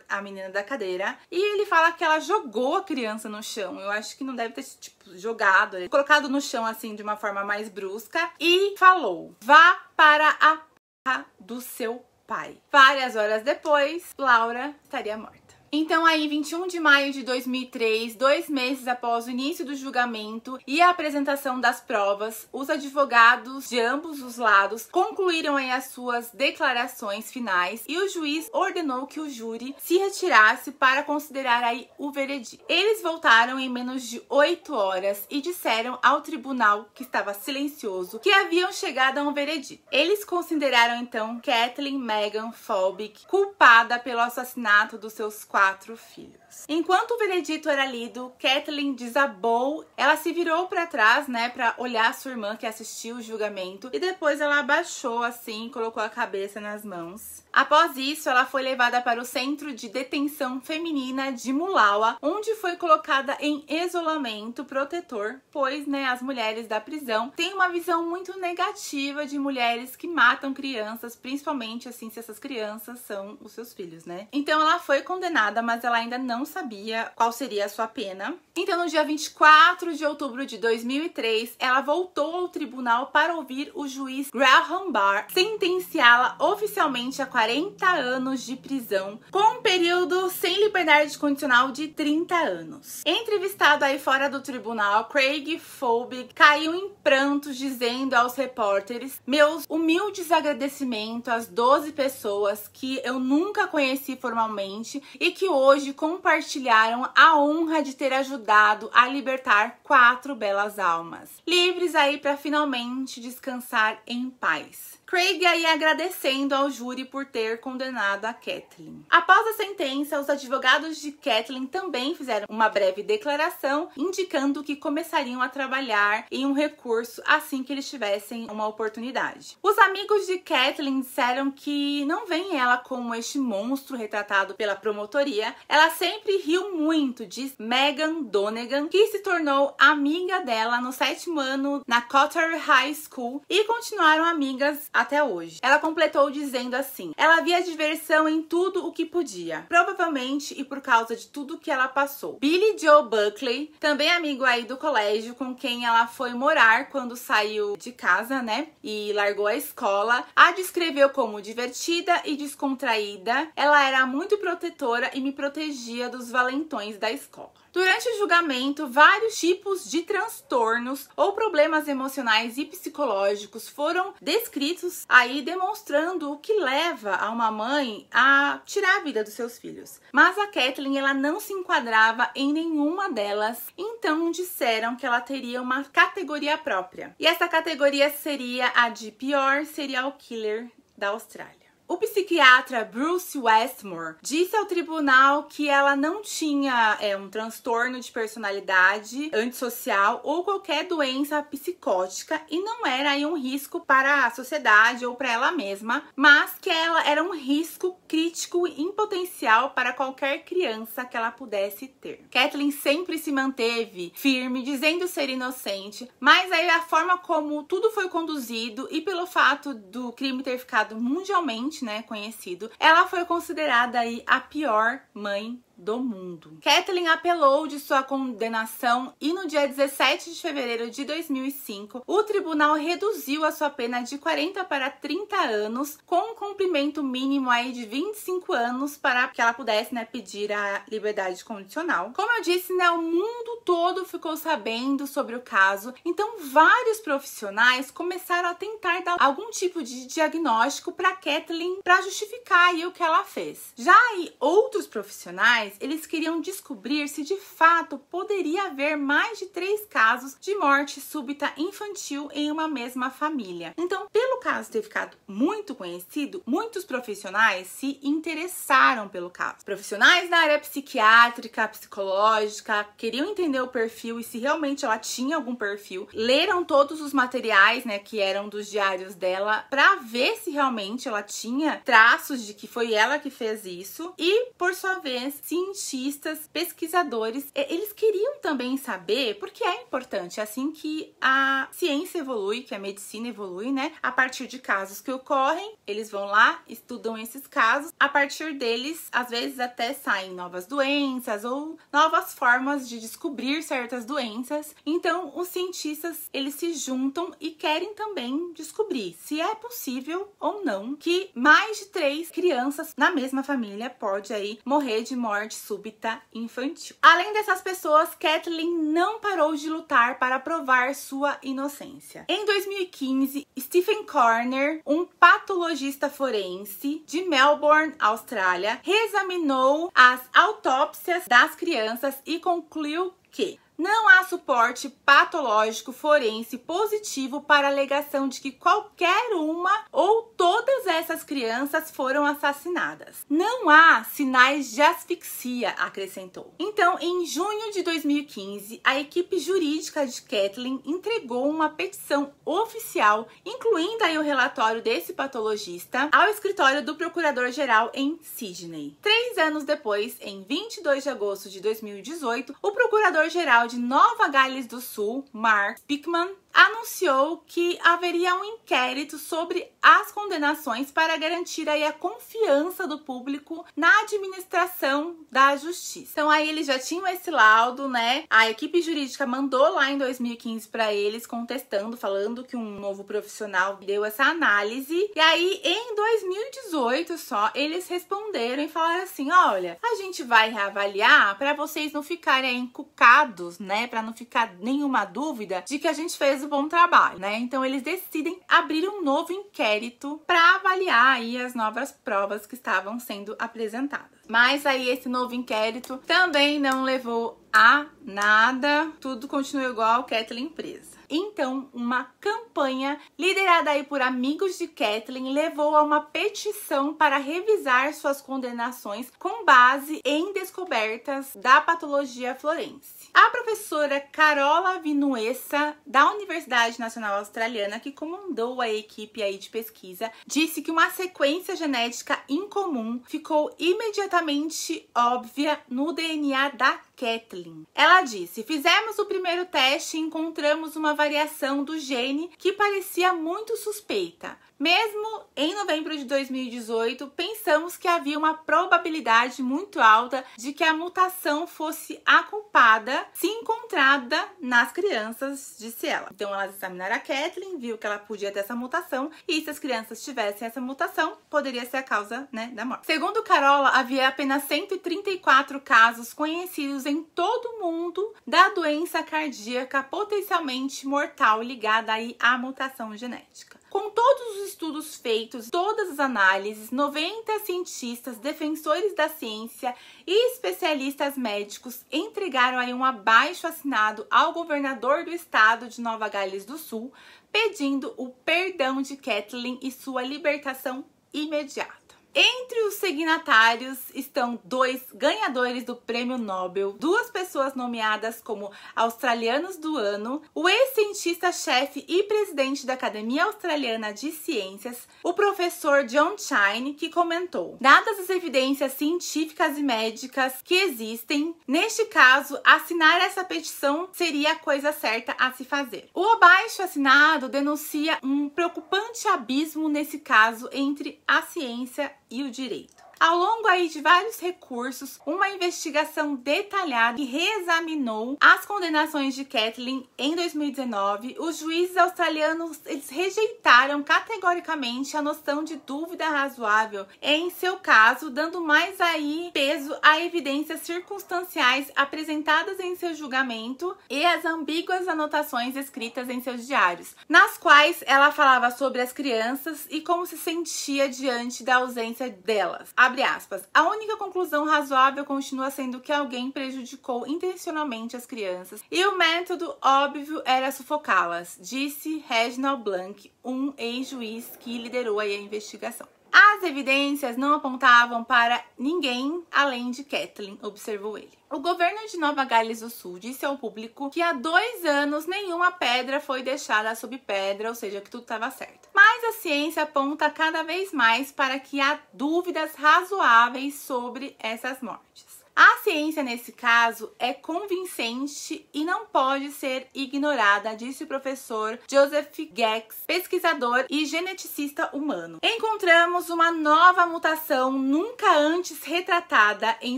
a menina da cadeira e ele fala que ela jogou a criança no chão. Eu acho que não deve ter, tipo, jogado, colocado no chão assim de uma forma mais brusca e falou: vá para a p*** do seu pai. Várias horas depois, Laura estaria morta. Então aí, 21 de maio de 2003, 2 meses após o início do julgamento e a apresentação das provas, os advogados de ambos os lados concluíram aí as suas declarações finais e o juiz ordenou que o júri se retirasse para considerar aí o veredito. Eles voltaram em menos de 8 horas e disseram ao tribunal, que estava silencioso, que haviam chegado a um veredito. Eles consideraram então Kathleen Megan Folbig culpada pelo assassinato dos seus 4 filhos. Enquanto o veredito era lido, Kathleen desabou, ela se virou para trás, né, para olhar sua irmã que assistiu o julgamento e depois ela abaixou assim, colocou a cabeça nas mãos. Após isso, ela foi levada para o Centro de Detenção Feminina de Mulawa, onde foi colocada em isolamento protetor, pois, né, as mulheres da prisão têm uma visão muito negativa de mulheres que matam crianças, principalmente assim se essas crianças são os seus filhos, né? Então ela foi condenada, mas ela ainda não sabia qual seria a sua pena. Então no dia 24 de outubro de 2003, ela voltou ao tribunal para ouvir o juiz Graham Barr sentenciá-la oficialmente a 40 anos de prisão, com um período sem liberdade condicional de 30 anos. Entrevistado aí fora do tribunal, Craig Folbig caiu em prantos dizendo aos repórteres: meus humildes agradecimentos às 12 pessoas que eu nunca conheci formalmente e que hoje compartilharam a honra de ter ajudado a libertar 4 belas almas, livres aí para finalmente descansar em paz. Craig aí agradecendo ao júri por ter condenado a Kathleen. Após a sentença, os advogados de Kathleen também fizeram uma breve declaração indicando que começariam a trabalhar em um recurso assim que eles tivessem uma oportunidade. Os amigos de Kathleen disseram que não veem ela como este monstro retratado pela promotoria. Ela sempre riu muito, diz Megan Donegan, que se tornou amiga dela no 7º ano na Cotter High School e continuaram amigas até hoje. Ela completou dizendo assim: ela via diversão em tudo o que podia, provavelmente e por causa de tudo que ela passou. Billy Joe Buckley, também amigo aí do colégio, com quem ela foi morar quando saiu de casa, né, e largou a escola, a descreveu como divertida e descontraída. Ela era muito protetora e me protegia dos valentões da escola. Durante o julgamento, vários tipos de transtornos ou problemas emocionais e psicológicos foram descritos aí, demonstrando o que leva a uma mãe a tirar a vida dos seus filhos. Mas a Kathleen, ela não se enquadrava em nenhuma delas, então disseram que ela teria uma categoria própria. E essa categoria seria a de pior serial killer da Austrália. O psiquiatra Bruce Westmore disse ao tribunal que ela não tinha um transtorno de personalidade antissocial ou qualquer doença psicótica e não era aí um risco para a sociedade ou para ela mesma, mas que ela era um risco crítico em potencial para qualquer criança que ela pudesse ter. Kathleen sempre se manteve firme, dizendo ser inocente, mas aí a forma como tudo foi conduzido e pelo fato do crime ter ficado mundialmente, né, conhecido, ela foi considerada aí a pior mãe do mundo. Kathleen apelou de sua condenação e no dia 17 de fevereiro de 2005, o tribunal reduziu a sua pena de 40 para 30 anos, com um cumprimento mínimo aí de 25 anos para que ela pudesse, né, pedir a liberdade condicional. Como eu disse, né, o mundo todo ficou sabendo sobre o caso, então vários profissionais começaram a tentar dar algum tipo de diagnóstico para Kathleen para justificar aí o que ela fez. Já aí outros profissionais, eles queriam descobrir se de fato poderia haver mais de 3 casos de morte súbita infantil em uma mesma família. Então, pelo caso ter ficado muito conhecido, muitos profissionais se interessaram pelo caso. Profissionais da área psiquiátrica, psicológica, queriam entender o perfil e se realmente ela tinha algum perfil. Leram todos os materiais, né, que eram dos diários dela, para ver se realmente ela tinha traços de que foi ela que fez isso. E, por sua vez, cientistas, pesquisadores, eles queriam também saber, porque é importante, assim que a ciência evolui, que a medicina evolui, né? A partir de casos que ocorrem, eles vão lá, estudam esses casos, a partir deles, às vezes até saem novas doenças ou novas formas de descobrir certas doenças. Então, os cientistas, eles se juntam e querem também descobrir se é possível ou não que mais de 3 crianças na mesma família pode aí morrer de morte súbita infantil. Além dessas pessoas, Kathleen não parou de lutar para provar sua inocência. Em 2015, Stephen Corner, um patologista forense de Melbourne, Austrália, reexaminou as autópsias das crianças e concluiu que não há suporte patológico forense positivo para a alegação de que qualquer uma ou todas essas crianças foram assassinadas. Não há sinais de asfixia, acrescentou. Então, em junho de 2015, a equipe jurídica de Kathleen entregou uma petição oficial, incluindo aí o relatório desse patologista, ao escritório do Procurador-Geral em Sydney. 3 anos depois, em 22 de agosto de 2018, o Procurador-Geral de Nova Gales do Sul, Mark Pickman, anunciou que haveria um inquérito sobre as condenações para garantir aí a confiança do público na administração da justiça. Então aí eles já tinham esse laudo, né? A equipe jurídica mandou lá em 2015 para eles, contestando, falando que um novo profissional deu essa análise. E aí em 2018 só, eles responderam e falaram assim: olha, a gente vai reavaliar para vocês não ficarem encucados, né? Para não ficar nenhuma dúvida de que a gente fez um bom trabalho, né? Então eles decidem abrir um novo inquérito para avaliar aí as novas provas que estavam sendo apresentadas. Mas aí esse novo inquérito também não levou Ah, nada, tudo continua igual, Kathleen presa. Então, uma campanha liderada aí por amigos de Kathleen levou a uma petição para revisar suas condenações com base em descobertas da patologia forense. A professora Carola Vinuesa, da Universidade Nacional Australiana, que comandou a equipe aí de pesquisa, disse que uma sequência genética incomum ficou imediatamente óbvia no DNA da Kathleen. Ela disse: fizemos o primeiro teste e encontramos uma variação do gene que parecia muito suspeita. Mesmo em novembro de 2018, pensamos que havia uma probabilidade muito alta de que a mutação fosse a culpada se encontrada nas crianças, disse ela. Então, elas examinaram a Kathleen, viu que ela podia ter essa mutação, e se as crianças tivessem essa mutação, poderia ser a causa, da morte. Segundo Carola, havia apenas 134 casos conhecidos em todo o mundo da doença cardíaca potencialmente mortal ligada aí à mutação genética. Com todos os estudos feitos, todas as análises, 90 cientistas, defensores da ciência e especialistas médicos entregaram aí um abaixo-assinado ao governador do estado de Nova Gales do Sul, pedindo o perdão de Kathleen e sua libertação imediata. Entre os signatários estão 2 ganhadores do Prêmio Nobel, 2 pessoas nomeadas como australianos do ano, o ex-cientista-chefe e presidente da Academia Australiana de Ciências, o professor John Chine, que comentou: dadas as evidências científicas e médicas que existem, neste caso, assinar essa petição seria a coisa certa a se fazer. O abaixo-assinado denuncia um preocupante abismo nesse caso entre a ciência e o direito. Ao longo aí de vários recursos, uma investigação detalhada que reexaminou as condenações de Kathleen em 2019, os juízes australianos eles rejeitaram categoricamente a noção de dúvida razoável em seu caso, dando mais aí peso a evidências circunstanciais apresentadas em seu julgamento e as ambíguas anotações escritas em seus diários, nas quais ela falava sobre as crianças e como se sentia diante da ausência delas. Abre aspas, a única conclusão razoável continua sendo que alguém prejudicou intencionalmente as crianças e o método óbvio era sufocá-las, disse Reginald Blanc, um ex-juiz que liderou a investigação. As evidências não apontavam para ninguém além de Kathleen, observou ele. O governo de Nova Gales do Sul disse ao público que há 2 anos nenhuma pedra foi deixada sob pedra, ou seja, que tudo estava certo. Mas a ciência aponta cada vez mais para que há dúvidas razoáveis sobre essas mortes. A ciência, nesse caso, é convincente e não pode ser ignorada, disse o professor Joseph Gex, pesquisador e geneticista humano. Encontramos uma nova mutação nunca antes retratada em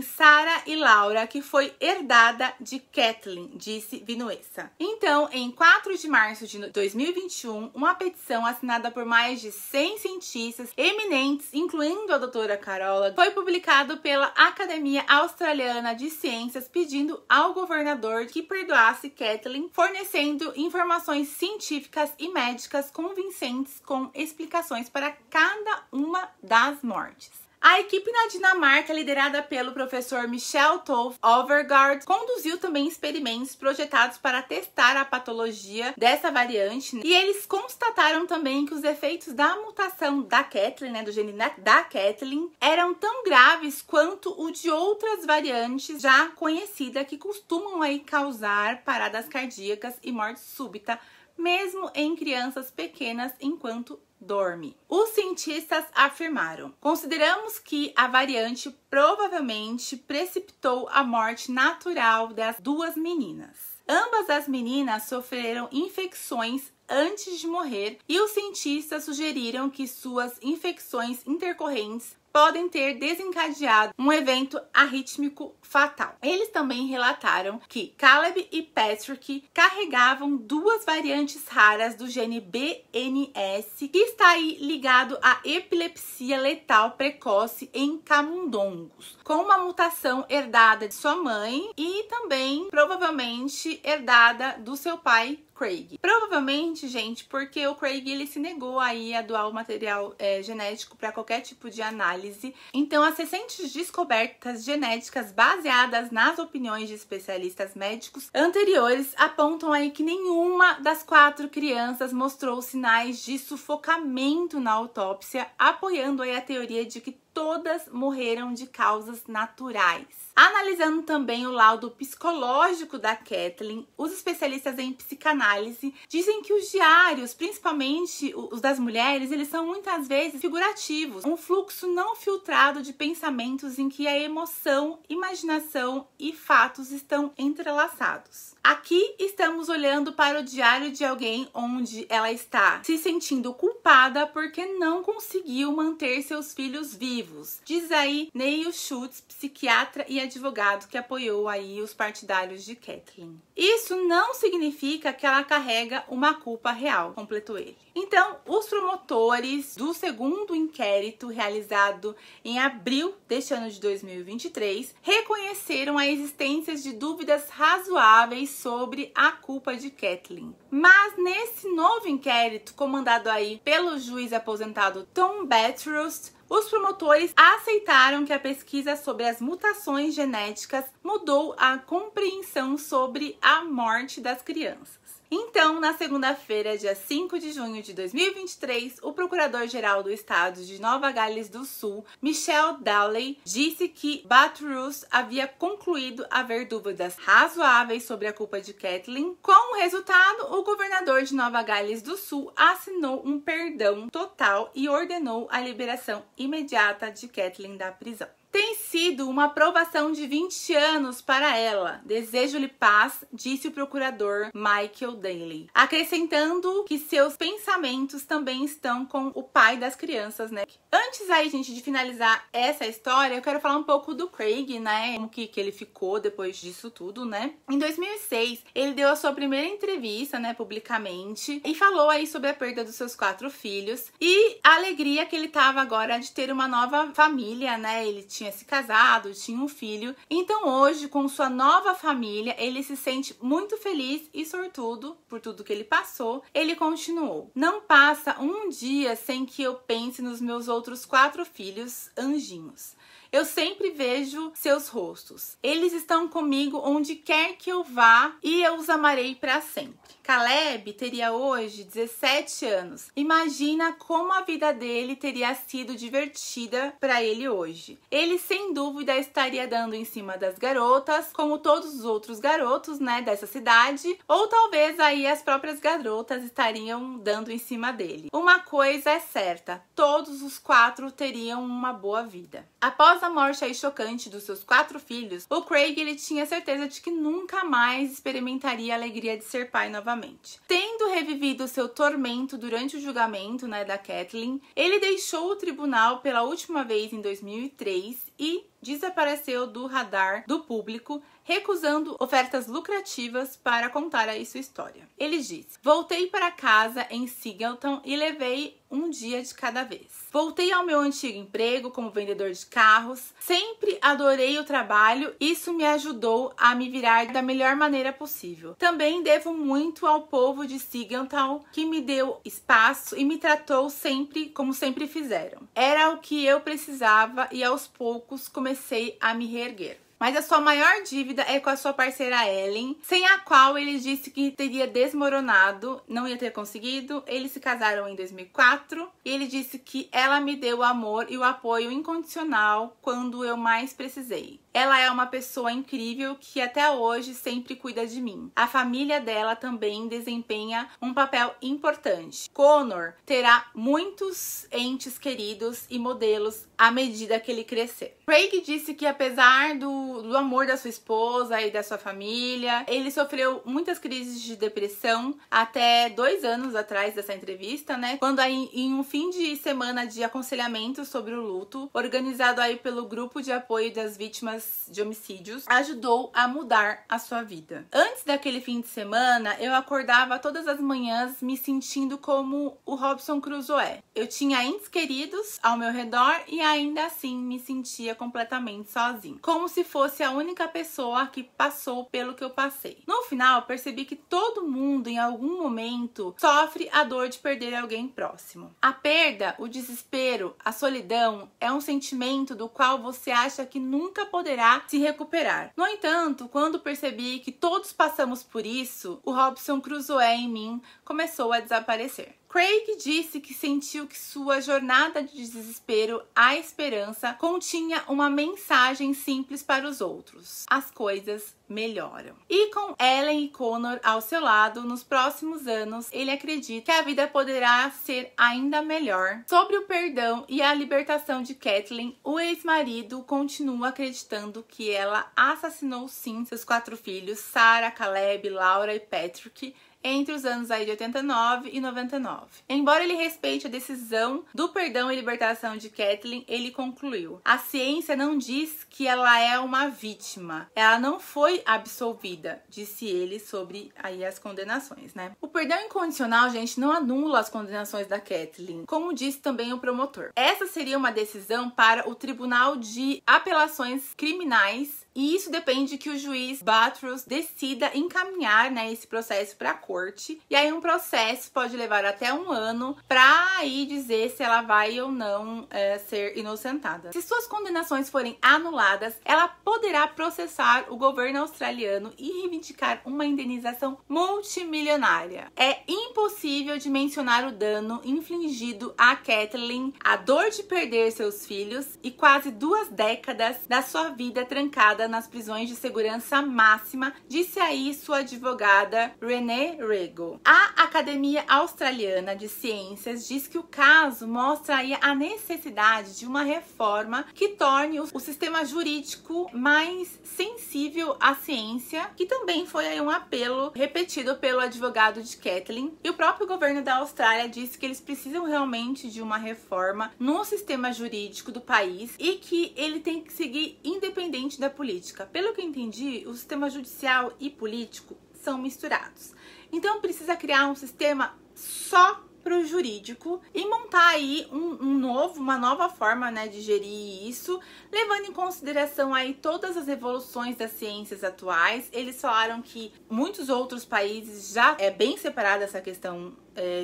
Sarah e Laura, que foi herdada de Kathleen, disse Vinuesa. Então, em 4 de março de 2021, uma petição assinada por mais de 100 cientistas eminentes, incluindo a doutora Carola, foi publicada pela Academia Australiana de Ciências pedindo ao governador que perdoasse Kathleen, fornecendo informações científicas e médicas convincentes com explicações para cada uma das mortes. A equipe na Dinamarca, liderada pelo professor Michel Tolf Overgaard, conduziu também experimentos projetados para testar a patologia dessa variante, e eles constataram também que os efeitos da mutação da Kathleen, do gene da Kathleen, eram tão graves quanto o de outras variantes já conhecidas que costumam aí causar paradas cardíacas e morte súbita, mesmo em crianças pequenas enquanto dorme. Os cientistas afirmaram: consideramos que a variante provavelmente precipitou a morte natural das 2 meninas. Ambas as meninas sofreram infecções antes de morrer e os cientistas sugeriram que suas infecções intercorrentes podem ter desencadeado um evento arrítmico fatal. Eles também relataram que Caleb e Patrick carregavam 2 variantes raras do gene BNS, que está aí ligado à epilepsia letal precoce em camundongos, com uma mutação herdada de sua mãe e também provavelmente herdada do seu pai Craig. Provavelmente, gente, porque o Craig ele se negou aí a doar o material genético para qualquer tipo de análise. Então, as recentes descobertas genéticas baseadas nas opiniões de especialistas médicos anteriores apontam aí que nenhuma das 4 crianças mostrou sinais de sufocamento na autópsia, apoiando aí a teoria de que todas morreram de causas naturais. Analisando também o laudo psicológico da Kathleen, os especialistas em psicanálise dizem que os diários, principalmente os das mulheres, eles são muitas vezes figurativos, um fluxo não filtrado de pensamentos em que a emoção, imaginação e fatos estão entrelaçados. Aqui estamos olhando para o diário de alguém onde ela está se sentindo culpada porque não conseguiu manter seus filhos vivos. Diz aí Neil Schultz, psiquiatra e advogado que apoiou aí os partidários de Kathleen. Isso não significa que ela carrega uma culpa real, completou ele. Então, os promotores do segundo inquérito realizado em abril deste ano de 2023 reconheceram a existência de dúvidas razoáveis sobre a culpa de Kathleen. Mas nesse novo inquérito, comandado aí pelo juiz aposentado Tom Bathurst, os promotores aceitaram que a pesquisa sobre as mutações genéticas mudou a compreensão sobre a morte das crianças. Então, na segunda-feira, dia 5 de junho de 2023, o Procurador-Geral do Estado de Nova Gales do Sul, Michelle Dowley, disse que Bathurst havia concluído haver dúvidas razoáveis sobre a culpa de Kathleen. Com o resultado, o governador de Nova Gales do Sul assinou um perdão total e ordenou a liberação imediata de Kathleen da prisão. Tem sido uma provação de 20 anos para ela. Desejo-lhe paz, disse o procurador Michael Daly, acrescentando que seus pensamentos também estão com o pai das crianças, né? Antes aí, gente, de finalizar essa história, eu quero falar um pouco do Craig, né? Como que ele ficou depois disso tudo, né? Em 2006, ele deu a sua primeira entrevista, né, publicamente, e falou aí sobre a perda dos seus 4 filhos e a alegria que ele tava agora de ter uma nova família, né? Ele tinha se casado, tinha um filho. Então hoje, com sua nova família, ele se sente muito feliz e sortudo por tudo que ele passou. Ele continuou: não passa um dia sem que eu pense nos meus outros 4 filhos, anjinhos. Eu sempre vejo seus rostos. Eles estão comigo onde quer que eu vá e eu os amarei para sempre. Caleb teria hoje 17 anos. Imagina como a vida dele teria sido divertida para ele hoje. Ele sem dúvida estaria dando em cima das garotas, como todos os outros garotos, né, dessa cidade, ou talvez aí as próprias garotas estariam dando em cima dele. Uma coisa é certa, todos os 4 teriam uma boa vida. Após a morte aí chocante dos seus 4 filhos, o Craig ele tinha certeza de que nunca mais experimentaria a alegria de ser pai novamente. Tendo revivido seu tormento durante o julgamento, né, da Kathleen, ele deixou o tribunal pela última vez em 2003 e desapareceu do radar do público, recusando ofertas lucrativas para contar aí sua história. Ele disse: voltei para casa em Singleton e levei um dia de cada vez. Voltei ao meu antigo emprego como vendedor de carros. Sempre adorei o trabalho. Isso me ajudou a me virar da melhor maneira possível. Também devo muito ao povo de Singleton, que me deu espaço e me tratou sempre como sempre fizeram. Era o que eu precisava e aos poucos comecei a me reerguer. Mas a sua maior dívida é com a sua parceira Ellen, sem a qual ele disse que teria desmoronado, não ia ter conseguido. Eles se casaram em 2004 e ele disse que ela me deu o amor e o apoio incondicional quando eu mais precisei. Ela é uma pessoa incrível que até hoje sempre cuida de mim. A família dela também desempenha um papel importante. Connor terá muitos entes queridos e modelos à medida que ele crescer. Craig disse que apesar do amor da sua esposa e da sua família, ele sofreu muitas crises de depressão até 2 anos atrás dessa entrevista, né? Quando aí em um fim de semana de aconselhamento sobre o luto, organizado aí pelo grupo de apoio das vítimas provas de homicídios ajudou a mudar a sua vida. Antes daquele fim de semana, eu acordava todas as manhãs me sentindo como o Robinson Crusoe. Eu tinha entes queridos ao meu redor e ainda assim me sentia completamente sozinho, como se fosse a única pessoa que passou pelo que eu passei. No final, percebi que todo mundo em algum momento sofre a dor de perder alguém próximo. A perda, o desespero, a solidão é um sentimento do qual você acha que nunca poderá se recuperar. No entanto, quando percebi que todos passamos por isso, o Robinson Crusoe em mim começou a desaparecer. Craig disse que sentiu que sua jornada de desespero à esperança continha uma mensagem simples para os outros: as coisas melhoram. E com Ellen e Connor ao seu lado, nos próximos anos, ele acredita que a vida poderá ser ainda melhor. Sobre o perdão e a libertação de Kathleen, o ex-marido continua acreditando que ela assassinou sim seus 4 filhos, Sarah, Caleb, Laura e Patrick, entre os anos aí de 89 e 99. Embora ele respeite a decisão do perdão e libertação de Kathleen, ele concluiu: a ciência não diz que ela é uma vítima, ela não foi absolvida, disse ele sobre aí as condenações, né? O perdão incondicional, gente, não anula as condenações da Kathleen, como disse também o promotor. Essa seria uma decisão para o Tribunal de Apelações Criminais, e isso depende que o juiz Bathurst decida encaminhar, né, esse processo para a corte. E aí um processo pode levar até 1 ano para aí dizer se ela vai ou não ser inocentada. Se suas condenações forem anuladas, ela poderá processar o governo australiano e reivindicar uma indenização multimilionária. É impossível de mencionar o dano infligido a Kathleen, a dor de perder seus filhos e quase 2 décadas da sua vida trancada nas prisões de segurança máxima, disse aí sua advogada Renee Rego. A Academia Australiana de Ciências diz que o caso mostra aí a necessidade de uma reforma que torne o sistema jurídico mais sensível à ciência, que também foi aí um apelo repetido pelo advogado de Kathleen. E o próprio governo da Austrália disse que eles precisam realmente de uma reforma no sistema jurídico do país e que ele tem que seguir independente da política. Pelo que eu entendi, o sistema judicial e político são misturados. Então precisa criar um sistema só para o jurídico e montar aí uma nova forma, né, de gerir isso, levando em consideração aí todas as evoluções das ciências atuais. Eles falaram que muitos outros países já é bem separada essa questão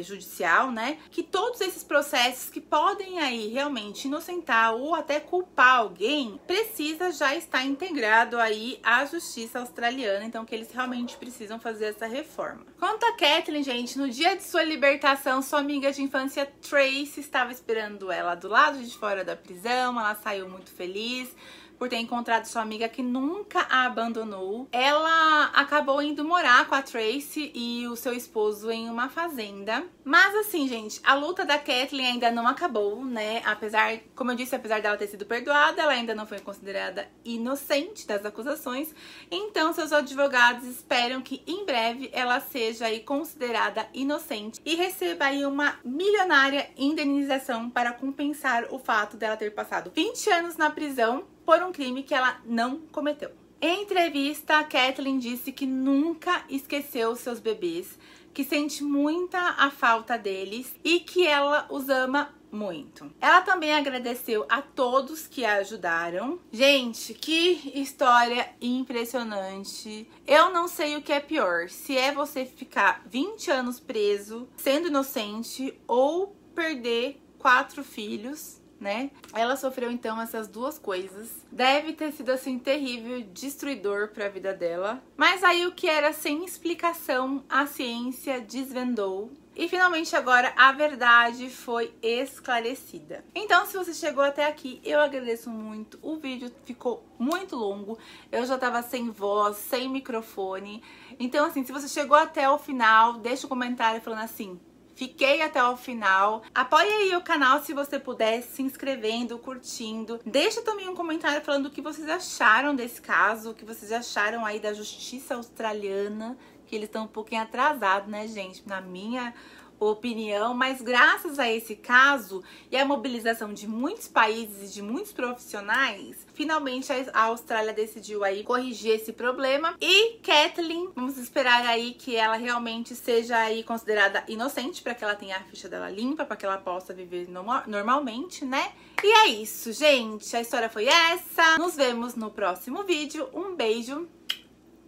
judicial, né? Que todos esses processos que podem aí realmente inocentar ou até culpar alguém, precisa já estar integrado aí à justiça australiana, então que eles realmente precisam fazer essa reforma. Quanto a Kathleen, gente, no dia de sua libertação, sua amiga de infância Tracy estava esperando ela do lado de fora da prisão. Ela saiu muito feliz por ter encontrado sua amiga que nunca a abandonou. Ela acabou indo morar com a Tracy e o seu esposo em uma fazenda. Mas assim, gente, a luta da Kathleen ainda não acabou, né? Apesar, como eu disse, apesar dela ter sido perdoada, ela ainda não foi considerada inocente das acusações. Então, seus advogados esperam que em breve ela seja aí considerada inocente e receba aí uma milionária indenização para compensar o fato dela ter passado 20 anos na prisão por um crime que ela não cometeu. Em entrevista, a Kathleen disse que nunca esqueceu seus bebês, que sente muita a falta deles e que ela os ama muito. Ela também agradeceu a todos que a ajudaram. Gente, que história impressionante. Eu não sei o que é pior, se é você ficar 20 anos preso, sendo inocente, ou perder 4 filhos, né? Ela sofreu então essas 2 coisas. Deve ter sido assim terrível, destruidor para a vida dela. Mas aí o que era sem explicação, a ciência desvendou. E finalmente agora a verdade foi esclarecida. Então, se você chegou até aqui, eu agradeço muito. O vídeo ficou muito longo. Eu já tava sem voz, sem microfone. Então, assim, se você chegou até o final, deixa um comentário falando assim: fiquei até o final. Apoie aí o canal se você puder, se inscrevendo, curtindo. Deixa também um comentário falando o que vocês acharam desse caso, o que vocês acharam aí da justiça australiana, que eles estão um pouquinho atrasados, né, gente? Na minha opinião, mas graças a esse caso e a mobilização de muitos países e de muitos profissionais, finalmente a Austrália decidiu aí corrigir esse problema. E Kathleen, vamos esperar aí que ela realmente seja aí considerada inocente, para que ela tenha a ficha dela limpa, para que ela possa viver normalmente, né? E é isso, gente. A história foi essa. Nos vemos no próximo vídeo. Um beijo.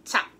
Tchau!